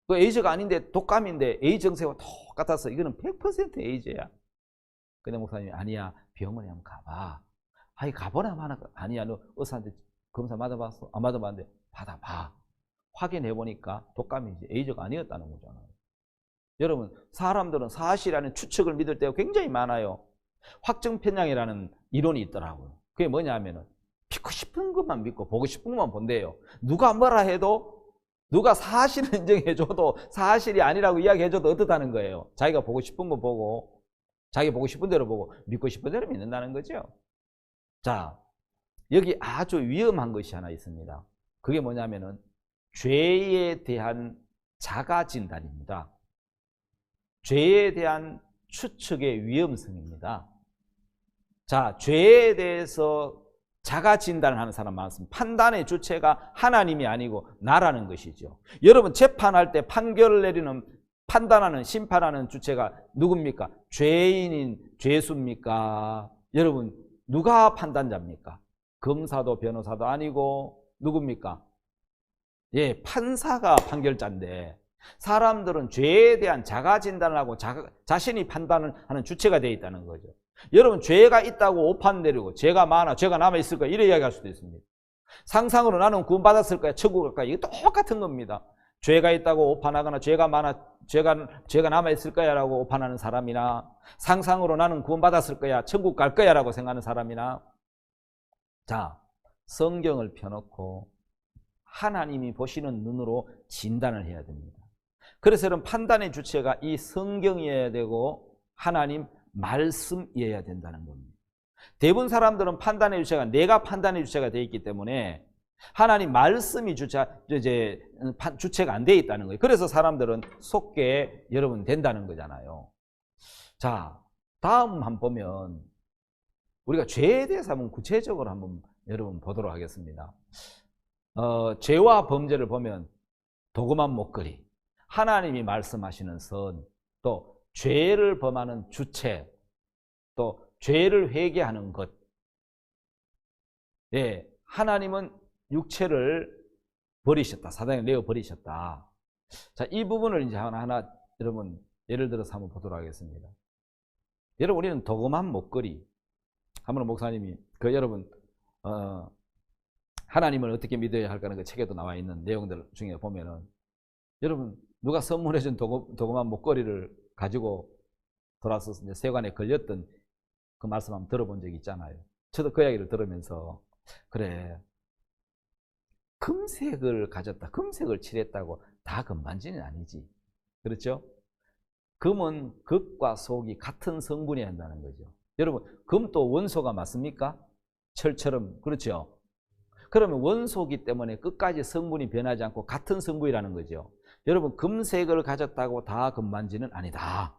A: 그 에이즈가 아닌데 독감인데 에이즈 증세와 똑같아서 이거는 100% 에이즈야. 근데 목사님이 아니야, 병원에 한번 가봐. 아니, 가보나 마나. 아니야, 너 의사한테 검사 받아봤어? 안 받아봤는데 받아봐. 확인해보니까 독감이지 에이즈가 아니었다는 거잖아요. 여러분, 사람들은 사실이라는 추측을 믿을 때가 굉장히 많아요. 확증 편향이라는 이론이 있더라고요. 그게 뭐냐면은 믿고 싶은 것만 믿고 보고 싶은 것만 본대요. 누가 뭐라 해도, 누가 사실을 인정해줘도 사실이 아니라고 이야기해줘도 어떻다는 거예요. 자기가 보고 싶은 거 보고, 자기 보고 싶은 대로 보고 믿고 싶은 대로 믿는다는 거죠. 자, 여기 아주 위험한 것이 하나 있습니다. 그게 뭐냐면은 죄에 대한 자가 진단입니다. 죄에 대한 추측의 위험성입니다. 자, 죄에 대해서 자가 진단을 하는 사람 많습니다. 판단의 주체가 하나님이 아니고 나라는 것이죠. 여러분, 재판할 때 판결을 내리는, 판단하는, 심판하는 주체가 누굽니까? 죄인인 죄수입니까? 여러분, 누가 판단자입니까? 검사도 변호사도 아니고 누굽니까? 예, 판사가 판결자인데, 사람들은 죄에 대한 자가 진단을 하고 자신이 판단을 하는 주체가 되어 있다는 거죠. 여러분, 죄가 있다고 오판 내리고 죄가 많아, 죄가 남아있을 거야, 이래 이야기할 수도 있습니다. 상상으로 나는 구원받았을 거야, 천국 갈 거야, 이거 똑같은 겁니다. 죄가 있다고 오판하거나 죄가 많아, 죄가 남아있을 거야 라고 오판하는 사람이나, 상상으로 나는 구원받았을 거야, 천국 갈 거야 라고 생각하는 사람이나, 자, 성경을 펴놓고 하나님이 보시는 눈으로 진단을 해야 됩니다. 그래서 여러분, 판단의 주체가 이 성경이어야 되고 하나님 말씀이어야 된다는 겁니다. 대부분 사람들은 판단의 주체가 내가 판단의 주체가 되어 있기 때문에 하나님 말씀이 주체가 안 되어 있다는 거예요. 그래서 사람들은 속게 여러분 된다는 거잖아요. 자, 다음 한번 보면 우리가 죄에 대해서 한번 구체적으로 한번 여러분 보도록 하겠습니다. 죄와 범죄를 보면 도금한 목걸이, 하나님이 말씀하시는 선, 또 죄를 범하는 주체, 또 죄를 회개하는 것. 예, 하나님은 육체를 버리셨다. 사단에 내어 버리셨다. 자, 이 부분을 이제 하나 여러분 예를 들어서 한번 보도록 하겠습니다. 여러분, 우리는 도금한 목걸이. 한번 목사님이 여러분 하나님을 어떻게 믿어야 할까는 그 책에도 나와 있는 내용들 중에 보면은, 여러분, 누가 선물해 준 도금한 목걸이를 가지고 돌아서 이제 세관에 걸렸던 그 말씀 한번 들어본 적이 있잖아요. 저도 그 이야기를 들으면서 그래, 금색을 가졌다, 금색을 칠했다고 다 금반지는 아니지. 그렇죠? 금은 극과 속이 같은 성분이 한다는 거죠. 여러분, 금도 원소가 맞습니까? 철처럼. 그렇죠? 그러면 원소기 때문에 끝까지 성분이 변하지 않고 같은 성분이라는 거죠. 여러분, 금색을 가졌다고 다 금반지는 아니다.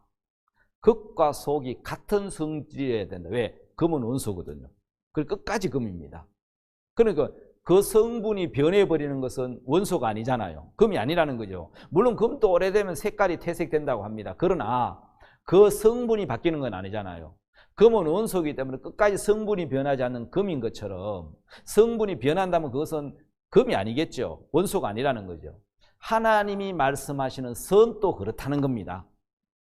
A: 극과 속이 같은 성질이어야 된다. 왜? 금은 원소거든요. 그리고 끝까지 금입니다. 그러니까 그 성분이 변해버리는 것은 원소가 아니잖아요. 금이 아니라는 거죠. 물론 금도 오래되면 색깔이 퇴색된다고 합니다. 그러나 그 성분이 바뀌는 건 아니잖아요. 금은 원소이기 때문에 끝까지 성분이 변하지 않는 금인 것처럼 성분이 변한다면 그것은 금이 아니겠죠. 원소가 아니라는 거죠. 하나님이 말씀하시는 선도 그렇다는 겁니다.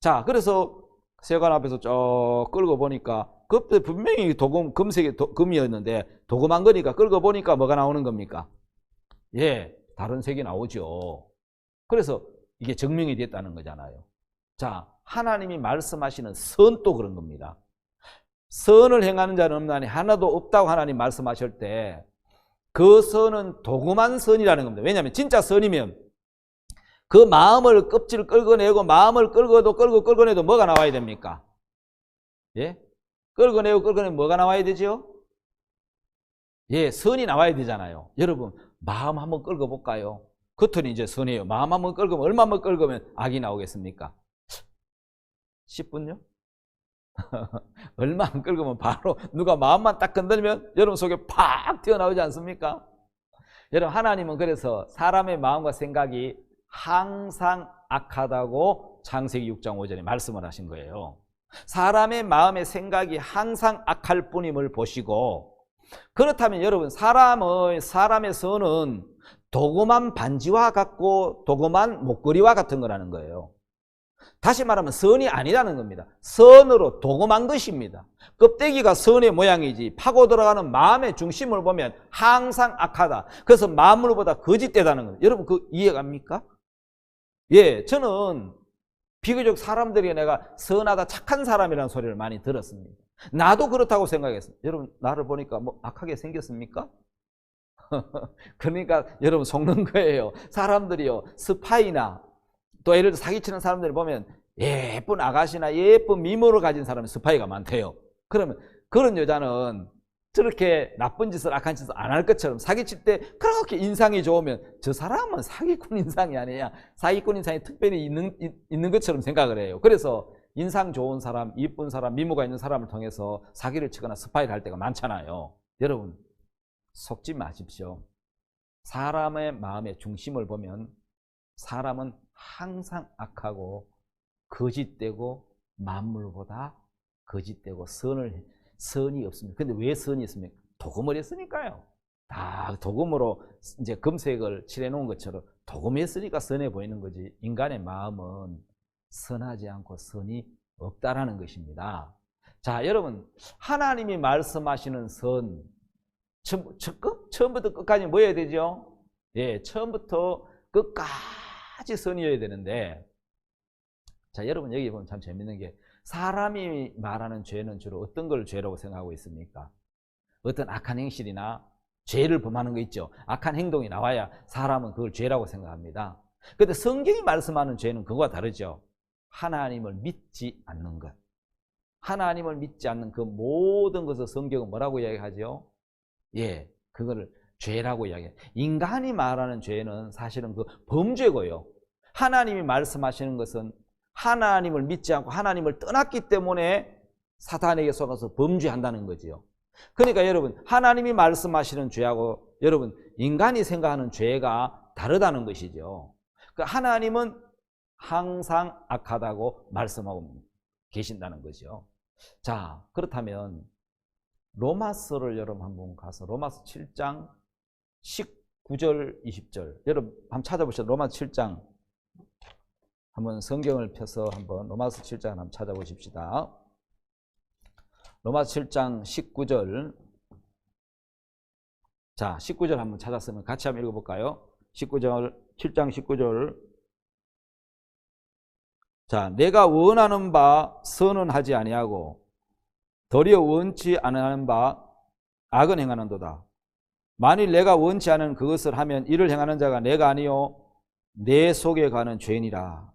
A: 자, 그래서 세관 앞에서 쭉 끌고 보니까 그때 분명히 금색이 금이었는데 도금한 거니까 끌고 보니까 뭐가 나오는 겁니까? 예, 다른 색이 나오죠. 그래서 이게 증명이 됐다는 거잖아요. 자, 하나님이 말씀하시는 선도 그런 겁니다. 선을 행하는 자는 없나니 하나도 없다고 하나님 말씀하실 때 그 선은 도금한 선이라는 겁니다. 왜냐하면 진짜 선이면 그 마음을 껍질을 끌어내고 마음을 끌고내도 뭐가 나와야 됩니까? 예? 끌어내고 뭐가 나와야 되죠? 예, 선이 나와야 되잖아요. 여러분, 마음 한번 끌어볼까요? 겉은 이제 선이에요. 마음 한번 끌면 얼마만 끌면 악이 나오겠습니까? 10분요? 얼마 안 끌면 바로 누가 마음만 딱 건드리면 여러분 속에 팍 튀어나오지 않습니까? 여러분, 하나님은 그래서 사람의 마음과 생각이 항상 악하다고 창세기 6장 5절에 말씀을 하신 거예요. 사람의 마음의 생각이 항상 악할 뿐임을 보시고, 그렇다면 여러분, 사람의 선은 도금한 반지와 같고 도금한 목걸이와 같은 거라는 거예요. 다시 말하면 선이 아니라는 겁니다. 선으로 도금한 것입니다. 껍데기가 선의 모양이지 파고 들어가는 마음의 중심을 보면 항상 악하다. 그래서 만물보다 거짓되다는 겁니다. 여러분, 그 이해갑니까? 예, 저는 비교적 사람들이 내가 선하다, 착한 사람이라는 소리를 많이 들었습니다. 나도 그렇다고 생각했습니다. 여러분, 나를 보니까 뭐 악하게 생겼습니까? 그러니까 여러분 속는 거예요. 사람들이요, 스파이나 또 예를 들어 사기치는 사람들을 보면 예쁜 아가씨나 예쁜 미모를 가진 사람이 스파이가 많대요. 그러면 그런 여자는 저렇게 나쁜 짓을, 악한 짓을 안 할 것처럼 사기칠 때 그렇게 인상이 좋으면 저 사람은 사기꾼 인상이 아니야. 사기꾼 인상이 특별히 있는 것처럼 생각을 해요. 그래서 인상 좋은 사람, 이쁜 사람, 미모가 있는 사람을 통해서 사기를 치거나 스파이를 할 때가 많잖아요. 여러분, 속지 마십시오. 사람의 마음의 중심을 보면 사람은 항상 악하고 거짓되고 만물보다 거짓되고 선이 없습니다. 근데 왜 선이 있습니까? 도금을 했으니까요. 다 도금으로 이제 금색을 칠해 놓은 것처럼 도금했으니까 선해 보이는 거지. 인간의 마음은 선하지 않고 선이 없다라는 것입니다. 자, 여러분, 하나님이 말씀하시는 선, 처음부터 끝까지 뭐 해야 되죠? 예, 처음부터 끝까지 선이어야 되는데, 자, 여러분, 여기 보면 참 재밌는 게 사람이 말하는 죄는 주로 어떤 걸 죄라고 생각하고 있습니까? 어떤 악한 행실이나 죄를 범하는 거 있죠. 악한 행동이 나와야 사람은 그걸 죄라고 생각합니다. 그런데 성경이 말씀하는 죄는 그거와 다르죠. 하나님을 믿지 않는 것. 하나님을 믿지 않는 그 모든 것을 성경은 뭐라고 이야기하죠? 예, 그거를 죄라고 이야기해요. 인간이 말하는 죄는 사실은 그 범죄고요. 하나님이 말씀하시는 것은 하나님을 믿지 않고 하나님을 떠났기 때문에 사탄에게 속아서 범죄한다는 거지요. 그러니까 여러분, 하나님이 말씀하시는 죄하고 여러분 인간이 생각하는 죄가 다르다는 것이죠. 그러니까 하나님은 항상 악하다고 말씀하고 계신다는 거죠. 자, 그렇다면 로마서를 여러분 한번 가서 로마서 7장 19절 20절 여러분 한번 찾아보시죠. 로마서 7장 한번 성경을 펴서 한번 로마서 7장 한번 찾아보십시다. 로마서 7장 19절. 자, 19절 한번 찾았으면 같이 한번 읽어볼까요? 19절, 7장 19절. 자, 내가 원하는 바 선은 하지 아니하고 도리어 원치 않은 바 악은 행하는도다. 만일 내가 원치 않은 그것을 하면 이를 행하는 자가 내가 아니요 내 속에 가는 죄인이라.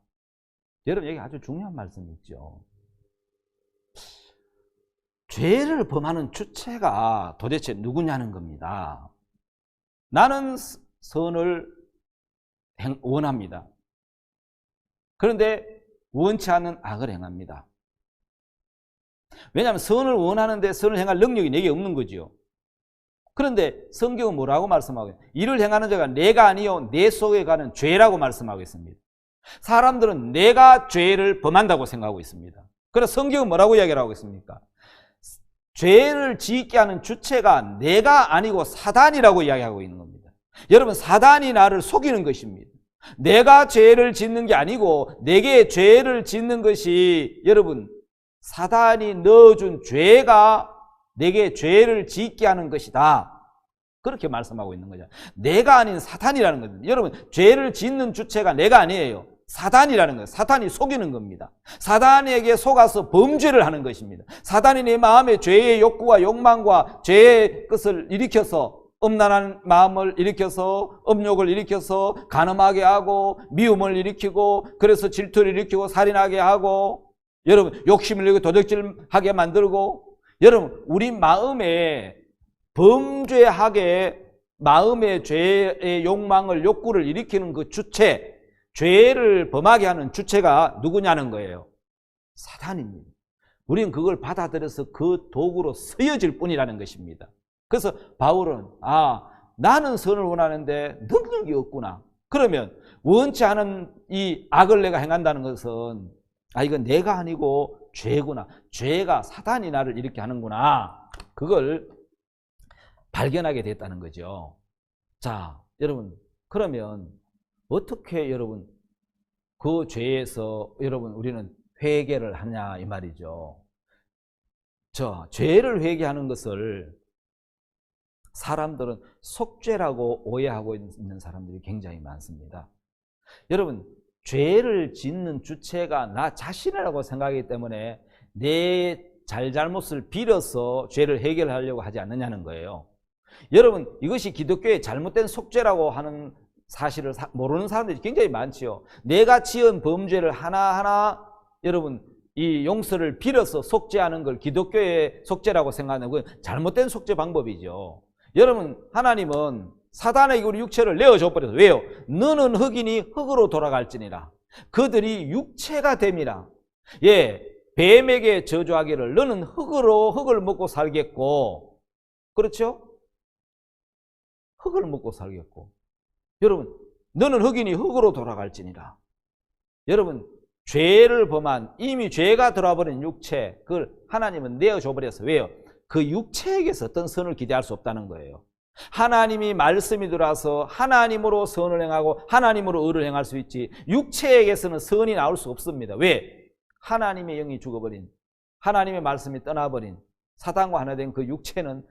A: 여러분, 여기 아주 중요한 말씀이 있죠. 죄를 범하는 주체가 도대체 누구냐는 겁니다. 나는 선을 원합니다. 그런데 원치 않는 악을 행합니다. 왜냐하면 선을 원하는데 선을 행할 능력이 내게 없는 거죠. 그런데 성경은 뭐라고 말씀하고 있어요? 이를 행하는 자가 내가 아니요 내 속에 가는 죄라고 말씀하고 있습니다. 사람들은 내가 죄를 범한다고 생각하고 있습니다. 그래서 성경은 뭐라고 이야기를 하고 있습니까? 죄를 짓게 하는 주체가 내가 아니고 사단이라고 이야기하고 있는 겁니다. 여러분, 사단이 나를 속이는 것입니다. 내가 죄를 짓는 게 아니고 내게 죄를 짓는 것이, 여러분, 사단이 넣어준 죄가 내게 죄를 짓게 하는 것이다. 그렇게 말씀하고 있는 거죠. 내가 아닌 사탄이라는 겁니다. 여러분, 죄를 짓는 주체가 내가 아니에요. 사단이라는 거예요. 사탄이 속이는 겁니다. 사단에게 속아서 범죄를 하는 것입니다. 사단이 내 마음에 죄의 욕구와 욕망과 죄의 것을 일으켜서 음란한 마음을 일으켜서 음욕을 일으켜서 간음하게 하고 미움을 일으키고 그래서 질투를 일으키고 살인하게 하고 여러분 욕심을 내고 도둑질하게 만들고 여러분 우리 마음에 범죄하게 마음의 죄의 욕망을 욕구를 일으키는 그 주체 죄를 범하게 하는 주체가 누구냐는 거예요. 사단입니다. 우리는 그걸 받아들여서 그 도구로 쓰여질 뿐이라는 것입니다. 그래서 바울은 나는 선을 원하는데 능력이 없구나. 그러면 원치 않은 이 악을 내가 행한다는 것은 이건 내가 아니고 죄구나. 죄가 사단이 나를 이렇게 하는구나. 그걸 발견하게 됐다는 거죠. 자, 여러분 그러면 어떻게 여러분 그 죄에서 여러분 우리는 회개를 하냐 이 말이죠. 죄를 회개하는 것을 사람들은 속죄라고 오해하고 있는 사람들이 굉장히 많습니다. 여러분 죄를 짓는 주체가 나 자신이라고 생각하기 때문에 내 잘못을 빌어서 죄를 해결하려고 하지 않느냐는 거예요. 여러분 이것이 기독교의 잘못된 속죄라고 하는 사실을 모르는 사람들이 굉장히 많지요. 내가 지은 범죄를 하나하나 여러분 이 용서를 빌어서 속죄하는 걸 기독교의 속죄라고 생각하는 건 잘못된 속죄 방법이죠. 여러분 하나님은 사단에게 우리 육체를 내어줘 버려서 왜요? 너는 흑이니 흑으로 돌아갈지니라. 그들이 육체가 됨이라. 뱀에게 저주하기를 너는 흑을 먹고 살겠고 그렇죠? 흑을 먹고 살겠고 여러분 너는 흑이니 흑으로 돌아갈지니라. 여러분 죄를 범한 이미 죄가 들어와버린 육체 그걸 하나님은 내어줘 버려서 왜요? 그 육체에게서 어떤 선을 기대할 수 없다는 거예요. 하나님이 말씀이 들어와서 하나님으로 선을 행하고 하나님으로 의를 행할 수 있지 육체에게서는 선이 나올 수 없습니다. 왜? 하나님의 영이 죽어버린 하나님의 말씀이 떠나버린 사단과 하나 된 그 육체는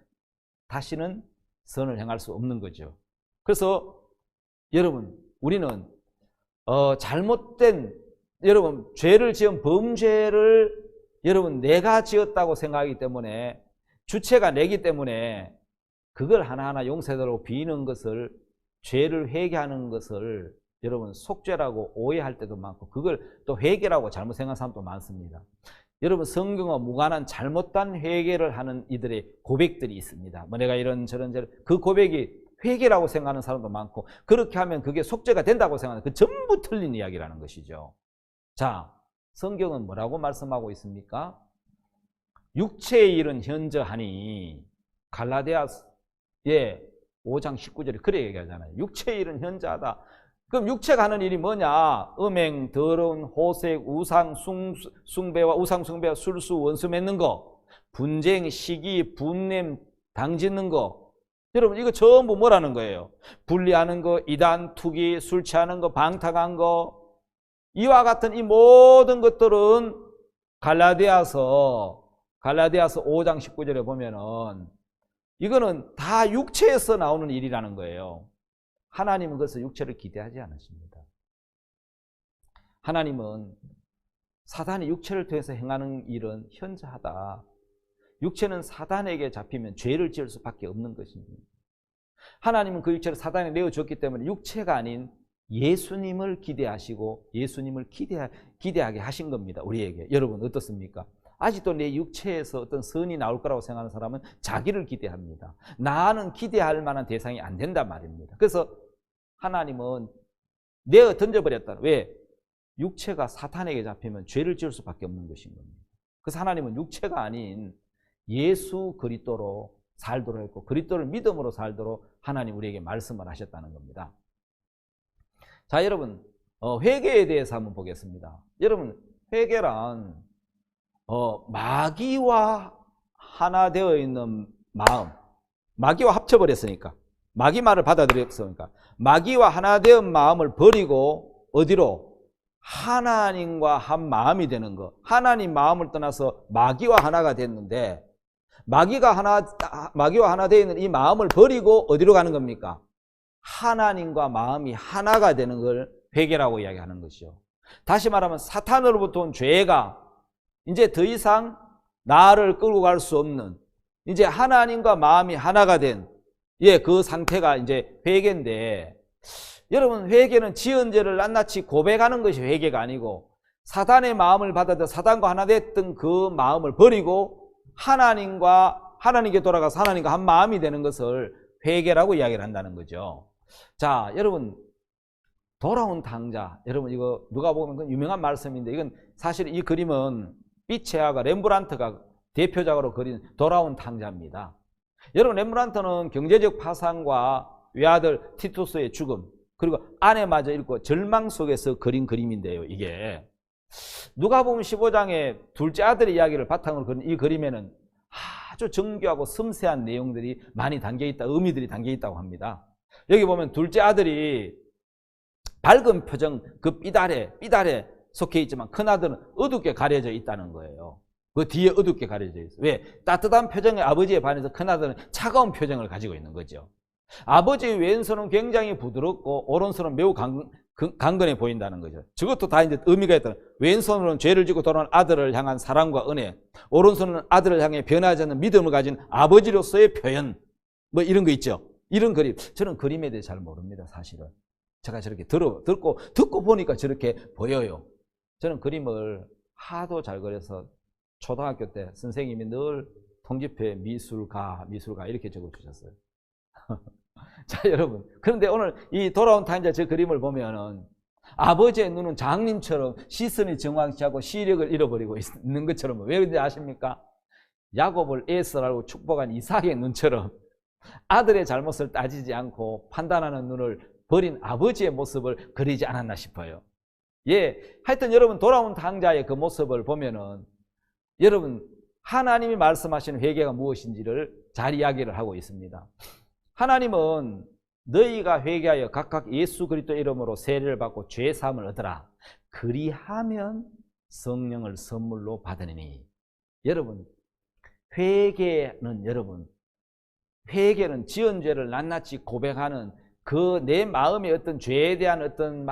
A: 다시는 선을 행할 수 없는 거죠. 그래서 여러분 우리는 잘못된 여러분 죄를 지은 범죄를 여러분 내가 지었다고 생각하기 때문에 주체가 내기 때문에 그걸 하나하나 용서하도록 비는 것을 죄를 회개하는 것을 여러분 속죄라고 오해할 때도 많고 그걸 또 회개라고 잘못 생각하는 사람도 많습니다. 여러분 성경과 무관한 잘못된 회개를 하는 이들의 고백들이 있습니다. 내가 이런 저런 그 고백이 회개라고 생각하는 사람도 많고 그렇게 하면 그게 속죄가 된다고 생각하는 그 전부 틀린 이야기라는 것이죠. 자, 성경은 뭐라고 말씀하고 있습니까? 육체의 일은 현저하니 갈라디아서 5장 19절에 그래 얘기하잖아요. 육체의 일은 현저하다. 그럼 육체가 하는 일이 뭐냐? 음행, 더러운, 호색, 우상 숭배와 술수, 원수 맺는 거, 분쟁, 시기, 분냄, 당짓는 거. 여러분 이거 전부 뭐라는 거예요? 분리하는 거, 이단, 투기, 술 취하는 거, 방탕한 거. 이와 같은 이 모든 것들은 갈라디아서 5장 19절에 보면은 이거는 다 육체에서 나오는 일이라는 거예요. 하나님은 그래서 육체를 기대하지 않으십니다. 하나님은 사단이 육체를 통해서 행하는 일은 현저하다. 육체는 사단에게 잡히면 죄를 지을 수밖에 없는 것입니다. 하나님은 그 육체를 사단에 내어줬기 때문에 육체가 아닌 예수님을 기대하시고 예수님을 기대하게 하신 겁니다. 우리에게. 여러분 어떻습니까? 아직도 내 육체에서 어떤 선이 나올 거라고 생각하는 사람은 자기를 기대합니다. 나는 기대할 만한 대상이 안 된단 말입니다. 그래서 하나님은 내어 던져버렸다. 왜? 육체가 사탄에게 잡히면 죄를 지을 수밖에 없는 것인 겁니다. 그래서 하나님은 육체가 아닌 예수 그리스도로 살도록 했고 그리스도를 믿음으로 살도록 하나님 우리에게 말씀을 하셨다는 겁니다. 자, 여러분 회개에 대해서 한번 보겠습니다. 여러분 회개란 마귀와 하나 되어 있는 마음, 마귀와 합쳐버렸으니까, 마귀 말을 받아들였으니까 마귀와 하나 된 마음을 버리고 어디로? 하나님과 한 마음이 되는 거. 하나님 마음을 떠나서 마귀와 하나가 됐는데 마귀와 하나 되어 있는 이 마음을 버리고 어디로 가는 겁니까? 하나님과 마음이 하나가 되는 걸 회개라고 이야기하는 것이죠. 다시 말하면 사탄으로부터 온 죄가 이제 더 이상 나를 끌고 갈 수 없는, 이제 하나님과 마음이 하나가 된 그 상태가 이제 회개인데, 여러분 회개는 지은 죄를 낱낱이 고백하는 것이 회개가 아니고 사단의 마음을 받아들여 사단과 하나 됐던 그 마음을 버리고 하나님께 돌아가서 하나님과 한 마음이 되는 것을 회개라고 이야기를 한다는 거죠. 자, 여러분 돌아온 탕자, 여러분 이거 누가 보면 유명한 말씀인데, 이건 사실 이 그림은 비체아가 렘브란트가 대표작으로 그린 돌아온 탕자입니다. 여러분 렘브란트는 경제적 파산과 외아들 티투스의 죽음, 그리고 아내마저 잃고 절망 속에서 그린 그림인데요. 이게 누가복음 15장에 둘째 아들의 이야기를 바탕으로 그린 이 그림에는 아주 정교하고 섬세한 내용들이 많이 담겨있다, 의미들이 담겨있다고 합니다. 여기 보면 둘째 아들이 밝은 표정, 그 삐달에 속해 있지만 큰아들은 어둡게 가려져 있다는 거예요. 그 뒤에 어둡게 가려져 있어요. 왜? 따뜻한 표정의 아버지에 반해서 큰아들은 차가운 표정을 가지고 있는 거죠. 아버지의 왼손은 굉장히 부드럽고 오른손은 매우 강건해 보인다는 거죠. 저것도 다 이제 의미가 있다. 왼손으로는 죄를 지고 돌아온 아들을 향한 사랑과 은혜, 오른손은 아들을 향해 변하지 않는 믿음을 가진 아버지로서의 표현, 뭐 이런 거 있죠. 이런 그림. 저는 그림에 대해 잘 모릅니다, 사실은. 제가 저렇게 듣고 보니까 저렇게 보여요. 저는 그림을 하도 잘 그려서 초등학교 때 선생님이 늘 통지표에 미술가 이렇게 적어주셨어요. 자, 여러분, 그런데 오늘 이 돌아온 탕자 저 그림을 보면은 아버지의 눈은 장님처럼 시선이 정확치 않고 시력을 잃어버리고 있는 것처럼, 왜 그런지 아십니까? 야곱을 에서라고 축복한 이삭의 눈처럼 아들의 잘못을 따지지 않고 판단하는 눈을 버린 아버지의 모습을 그리지 않았나 싶어요. 하여튼 여러분 돌아온 탕자의 그 모습을 보면은 여러분 하나님이 말씀하시는 회개가 무엇인지를 잘 이야기를 하고 있습니다. 하나님은 너희가 회개하여 각각 예수 그리스도 이름으로 세례를 받고 죄 사함을 얻으라. 그리하면 성령을 선물로 받으리니. 여러분 회개는 지은 죄를 낱낱이 고백하는 그 내 마음의 어떤 죄에 대한 어떤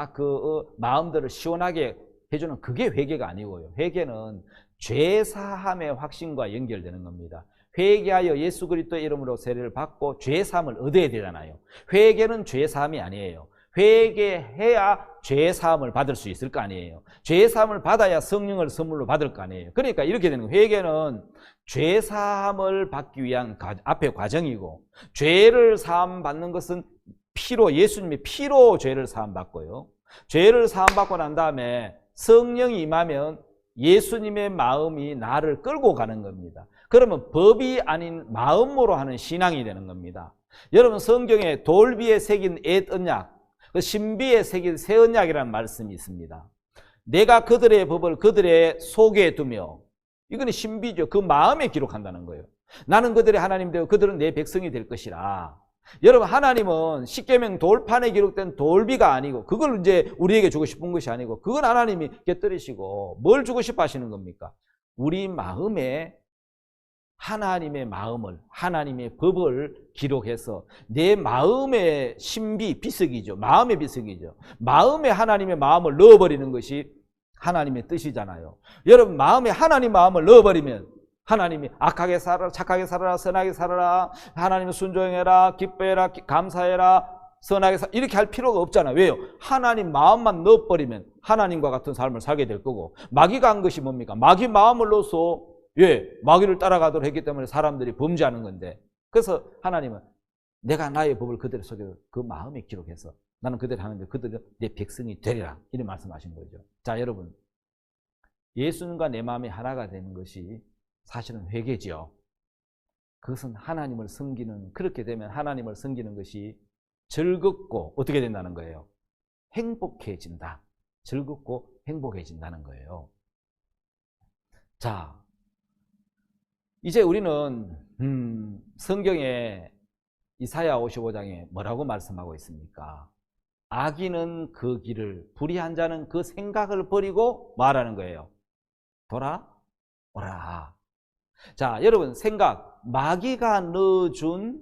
A: 마음들을 시원하게 해주는 그게 회개가 아니고요. 회개는 죄 사함의 확신과 연결되는 겁니다. 회개하여 예수 그리스도의 이름으로 세례를 받고 죄 사함을 얻어야 되잖아요. 회개는 죄 사함이 아니에요. 회개해야 죄 사함을 받을 수 있을 거 아니에요. 죄 사함을 받아야 성령을 선물로 받을 거 아니에요. 그러니까 이렇게 되는 거예요. 회개는 죄 사함을 받기 위한 앞에 과정이고, 죄를 사함 받는 것은 예수님의 피로 죄를 사함 받고요. 죄를 사함 받고 난 다음에 성령이 임하면 예수님의 마음이 나를 끌고 가는 겁니다. 그러면 법이 아닌 마음으로 하는 신앙이 되는 겁니다. 여러분 성경에 돌비에 새긴 옛 언약, 그 신비에 새긴 새 언약이라는 말씀이 있습니다. 내가 그들의 법을 그들의 속에 두며, 이거는 신비죠. 그 마음에 기록한다는 거예요. 나는 그들의 하나님 되고 그들은 내 백성이 될 것이라. 여러분 하나님은 십계명 돌판에 기록된 돌비가 아니고, 그걸 이제 우리에게 주고 싶은 것이 아니고, 그건 하나님이 깨뜨리시고 뭘 주고 싶어 하시는 겁니까? 우리 마음에 하나님의 마음을, 하나님의 법을 기록해서 내 마음의 신비, 비석이죠. 마음의 비석이죠. 마음에 하나님의 마음을 넣어버리는 것이 하나님의 뜻이잖아요. 여러분 마음에 하나님 마음을 넣어버리면 하나님이 악하게 살아라, 착하게 살아라, 선하게 살아라, 하나님 순종해라, 기뻐해라, 감사해라, 선하게 살아라 이렇게 할 필요가 없잖아요. 왜요? 하나님 마음만 넣어버리면 하나님과 같은 삶을 살게 될 거고, 마귀가 한 것이 뭡니까? 마귀 마음을 넣어서 마귀를 따라가도록 했기 때문에 사람들이 범죄하는 건데, 그래서 하나님은 내가 나의 법을 그대로 속여 그 마음에 기록해서 나는 그대로 하는데 그들은 내 백성이 되리라 이런 말씀하신 거죠. 자, 여러분 예수님과 내 마음이 하나가 되는 것이 사실은 회개지요. 그것은 하나님을 섬기는, 그렇게 되면 하나님을 섬기는 것이 즐겁고 어떻게 된다는 거예요? 행복해진다. 즐겁고 행복해진다는 거예요. 자, 이제 우리는 성경에 이사야 55장에 뭐라고 말씀하고 있습니까? 악인은 그 길을, 불의한 자는 그 생각을 버리고 말하는 거예요. 돌아오라. 자, 여러분 생각, 마귀가 넣어준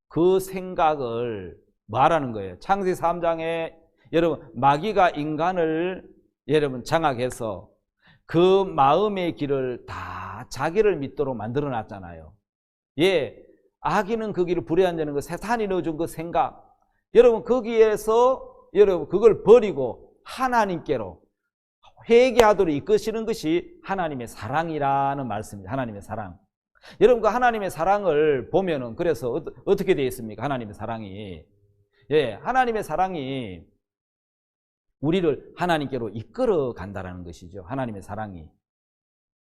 A: 그 생각을 말하는 거예요. 창세기 3장에 여러분 마귀가 인간을 여러분 장악해서 그 마음의 길을 다 자기를 믿도록 만들어 놨잖아요. 악인은 그 길을 불의한 자는 그 사탄이 넣어준 그 생각, 여러분 거기에서 여러분 그걸 버리고 하나님께로 회개하도록 이끄시는 것이 하나님의 사랑이라는 말씀입니다. 하나님의 사랑. 여러분 그 하나님의 사랑을 보면은 그래서 어떻게 되어 있습니까? 하나님의 사랑이 하나님의 사랑이 우리를 하나님께로 이끌어 간다라는 것이죠. 하나님의 사랑이.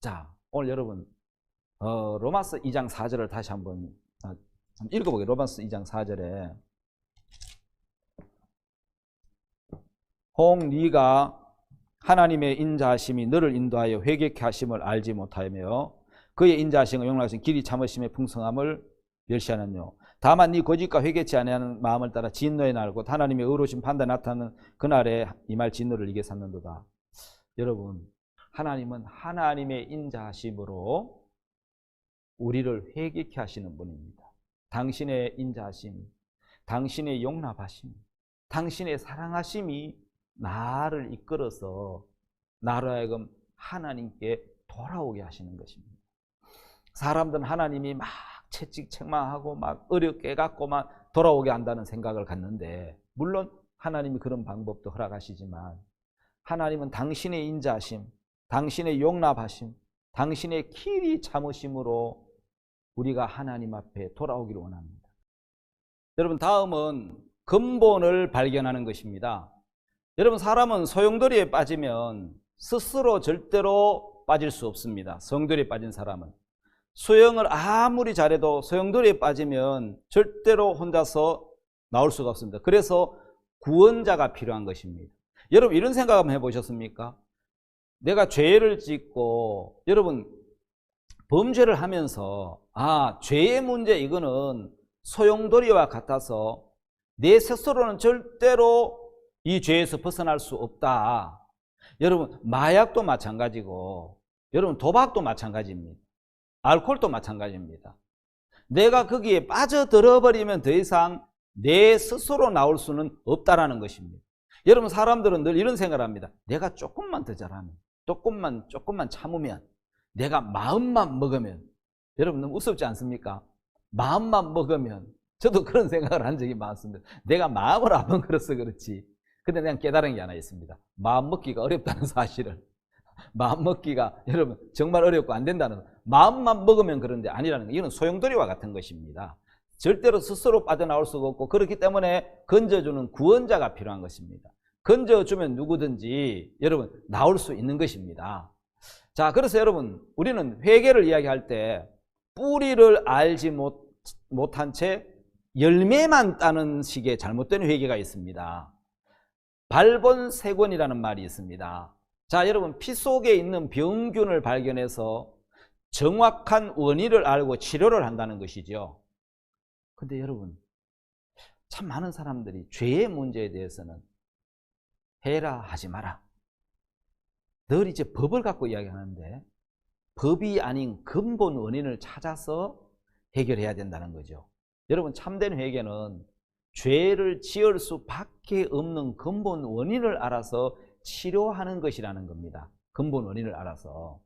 A: 자, 오늘 여러분 로마서 2장 4절을 다시 한번 읽어보게요. 로마서 2장 4절에 혹 네가 하나님의 인자하심이 너를 인도하여 회개케 하심을 알지 못하며 그의 인자하심과 용납하심 길이 참으심의 풍성함을 멸시하느뇨. 다만 네 거짓과 회개치 아니하는 마음을 따라 진노의 날 곧 하나님의 의로우신 판단 나타나는 그날에 이 말 진노를 이겨 삼는도다. 여러분 하나님은 하나님의 인자하심으로 우리를 회개케 하시는 분입니다. 당신의 인자하심, 당신의 용납하심, 당신의 사랑하심이 나를 이끌어서 나로 하여금 하나님께 돌아오게 하시는 것입니다. 사람들은 하나님이 막 채찍책망하고 막 어렵게 해갖고만 돌아오게 한다는 생각을 갖는데, 물론 하나님이 그런 방법도 허락하시지만 하나님은 당신의 인자하심, 당신의 용납하심, 당신의 길이 참으심으로 우리가 하나님 앞에 돌아오기를 원합니다. 여러분 다음은 근본을 발견하는 것입니다. 여러분 사람은 소용돌이에 빠지면 스스로 절대로 빠질 수 없습니다. 소용돌이에 빠진 사람은 수영을 아무리 잘해도 소용돌이에 빠지면 절대로 혼자서 나올 수가 없습니다. 그래서 구원자가 필요한 것입니다. 여러분 이런 생각 한번 해보셨습니까? 내가 죄를 짓고 여러분 범죄를 하면서 죄의 문제 이거는 소용돌이와 같아서 내 스스로는 절대로 이 죄에서 벗어날 수 없다. 여러분 마약도 마찬가지고 여러분 도박도 마찬가지입니다. 알코올도 마찬가지입니다. 내가 거기에 빠져들어 버리면 더 이상 내 스스로 나올 수는 없다라는 것입니다. 여러분 사람들은 늘 이런 생각을 합니다. 내가 조금만 더 잘하면, 조금만 참으면, 내가 마음만 먹으면, 여러분 너무 우습지 않습니까? 마음만 먹으면, 저도 그런 생각을 한 적이 많습니다. 내가 마음을 안 먹어서 그렇지. 근데 내가 깨달은 게 하나 있습니다. 마음 먹기가 어렵다는 사실을. 마음 먹기가 여러분 정말 어렵고 안 된다는, 마음만 먹으면 그런데 아니라는 거. 이건 소용돌이와 같은 것입니다. 절대로 스스로 빠져나올 수가 없고, 그렇기 때문에 건져주는 구원자가 필요한 것입니다. 건져주면 누구든지 여러분 나올 수 있는 것입니다. 자, 그래서 여러분 우리는 회개를 이야기할 때 뿌리를 알지 못한 채 열매만 따는 식의 잘못된 회개가 있습니다. 발본색원이라는 말이 있습니다. 자, 여러분 피 속에 있는 병균을 발견해서 정확한 원인을 알고 치료를 한다는 것이죠. 근데 여러분 참 많은 사람들이 죄의 문제에 대해서는 해라 하지 마라, 늘 이제 법을 갖고 이야기하는데 법이 아닌 근본 원인을 찾아서 해결해야 된다는 거죠. 여러분 참된 회개는 죄를 지을 수밖에 없는 근본 원인을 알아서 치료하는 것이라는 겁니다. 근본 원인을 알아서.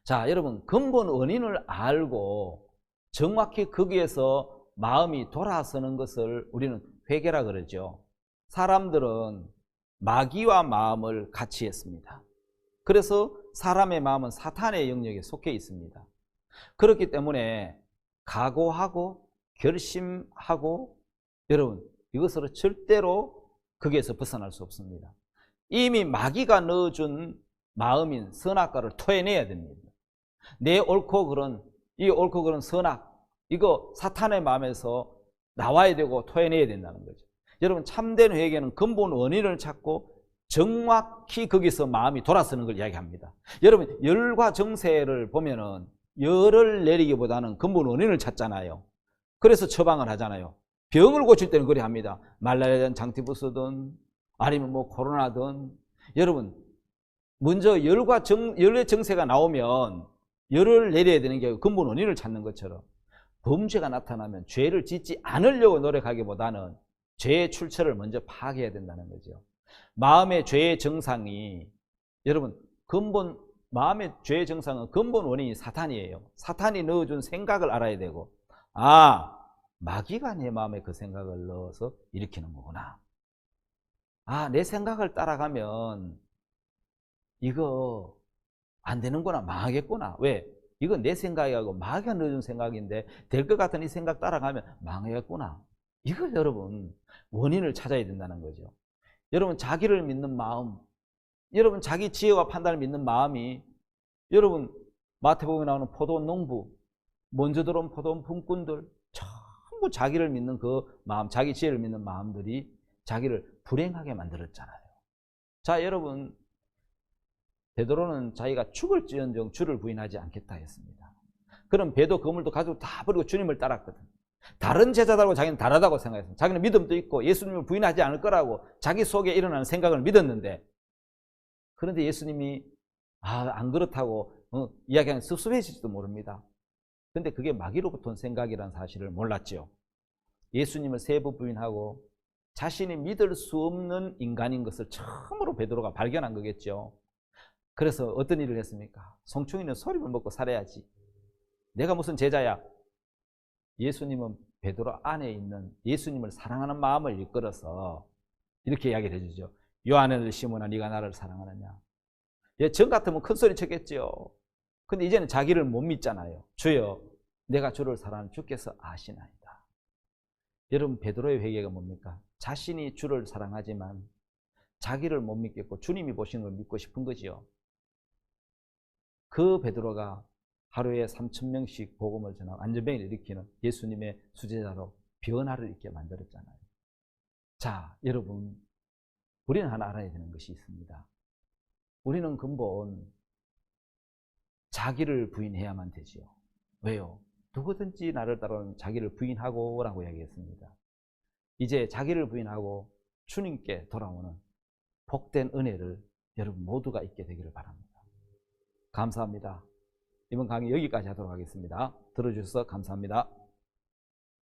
A: 자, 여러분, 근본 원인을 알고 정확히 거기에서 마음이 돌아서는 것을 우리는 회개라 그러죠. 사람들은 마귀와 마음을 같이 했습니다. 그래서 사람의 마음은 사탄의 영역에 속해 있습니다. 그렇기 때문에 각오하고 결심하고 여러분 이것으로 절대로 거기에서 벗어날 수 없습니다. 이미 마귀가 넣어준 마음인 선악과를 토해내야 됩니다. 내 옳고 그른, 이 옳고 그른 선악, 이거 사탄의 마음에서 나와야 되고 토해내야 된다는 거죠. 여러분 참된 회개는 근본 원인을 찾고 정확히 거기서 마음이 돌아서는 걸 이야기합니다. 여러분 열과 정세를 보면은 열을 내리기보다는 근본 원인을 찾잖아요. 그래서 처방을 하잖아요. 병을 고칠 때는 그래 합니다. 말라리아든 장티푸스든 아니면 뭐 코로나든. 여러분 먼저 열의 정세가 나오면 열을 내려야 되는 게 근본 원인을 찾는 것처럼 범죄가 나타나면 죄를 짓지 않으려고 노력하기보다는 죄의 출처를 먼저 파악해야 된다는 거죠. 마음의 죄의 정상이 여러분 마음의 죄의 정상은 근본 원인이 사탄이에요. 사탄이 넣어준 생각을 알아야 되고 마귀가 내 마음에 그 생각을 넣어서 일으키는 거구나. 내 생각을 따라가면 이거 안 되는구나. 망하겠구나. 왜? 이건 내 생각이고 마귀가 넣어준 생각인데 될 것 같은 이 생각 따라가면 망하겠구나. 이걸 여러분 원인을 찾아야 된다는 거죠. 여러분 자기를 믿는 마음, 여러분 자기 지혜와 판단을 믿는 마음이 여러분 마태복음에 나오는 포도원 농부, 먼저 들어온 포도원 품꾼들 전부 자기를 믿는 그 마음, 자기 지혜를 믿는 마음들이 자기를 불행하게 만들었잖아요. 자 여러분 베드로는 자기가 죽을지언정 주를 부인하지 않겠다 했습니다. 그럼 배도 그물도 가지고 다 버리고 주님을 따랐거든. 다른 제자들하고 자기는 다르다고 생각했습니다. 자기는 믿음도 있고 예수님을 부인하지 않을 거라고 자기 속에 일어나는 생각을 믿었는데 그런데 예수님이 안 그렇다고 이야기하는 섭섭해질지도 모릅니다. 그런데 그게 마귀로부터 온 생각이라는 사실을 몰랐죠. 예수님을 세 번 부인하고 자신이 믿을 수 없는 인간인 것을 처음으로 베드로가 발견한 거겠죠. 그래서 어떤 일을 했습니까? 송충이는 소립을 먹고 살아야지. 내가 무슨 제자야? 예수님은 베드로 안에 있는 예수님을 사랑하는 마음을 이끌어서 이렇게 이야기를 해주죠. 요한을 시몬아 네가 나를 사랑하느냐. 전 같으면 큰 소리 쳤겠죠. 근데 이제는 자기를 못 믿잖아요. 주여 내가 주를 사랑하는 주께서 아시나이다. 여러분 베드로의 회개가 뭡니까? 자신이 주를 사랑하지만 자기를 못 믿겠고 주님이 보시는 걸 믿고 싶은 거지요. 그 베드로가 하루에 3,000명씩 복음을 전하고 안전병을 일으키는 예수님의 수제자로 변화를 있게 만들었잖아요. 자, 여러분 우리는 하나 알아야 되는 것이 있습니다. 우리는 근본 자기를 부인해야만 되지요. 왜요? 누구든지 나를 따르는 자기를 부인하고 라고 이야기했습니다. 이제 자기를 부인하고 주님께 돌아오는 복된 은혜를 여러분 모두가 있게 되기를 바랍니다. 감사합니다. 이번 강의 여기까지 하도록 하겠습니다. 들어주셔서 감사합니다.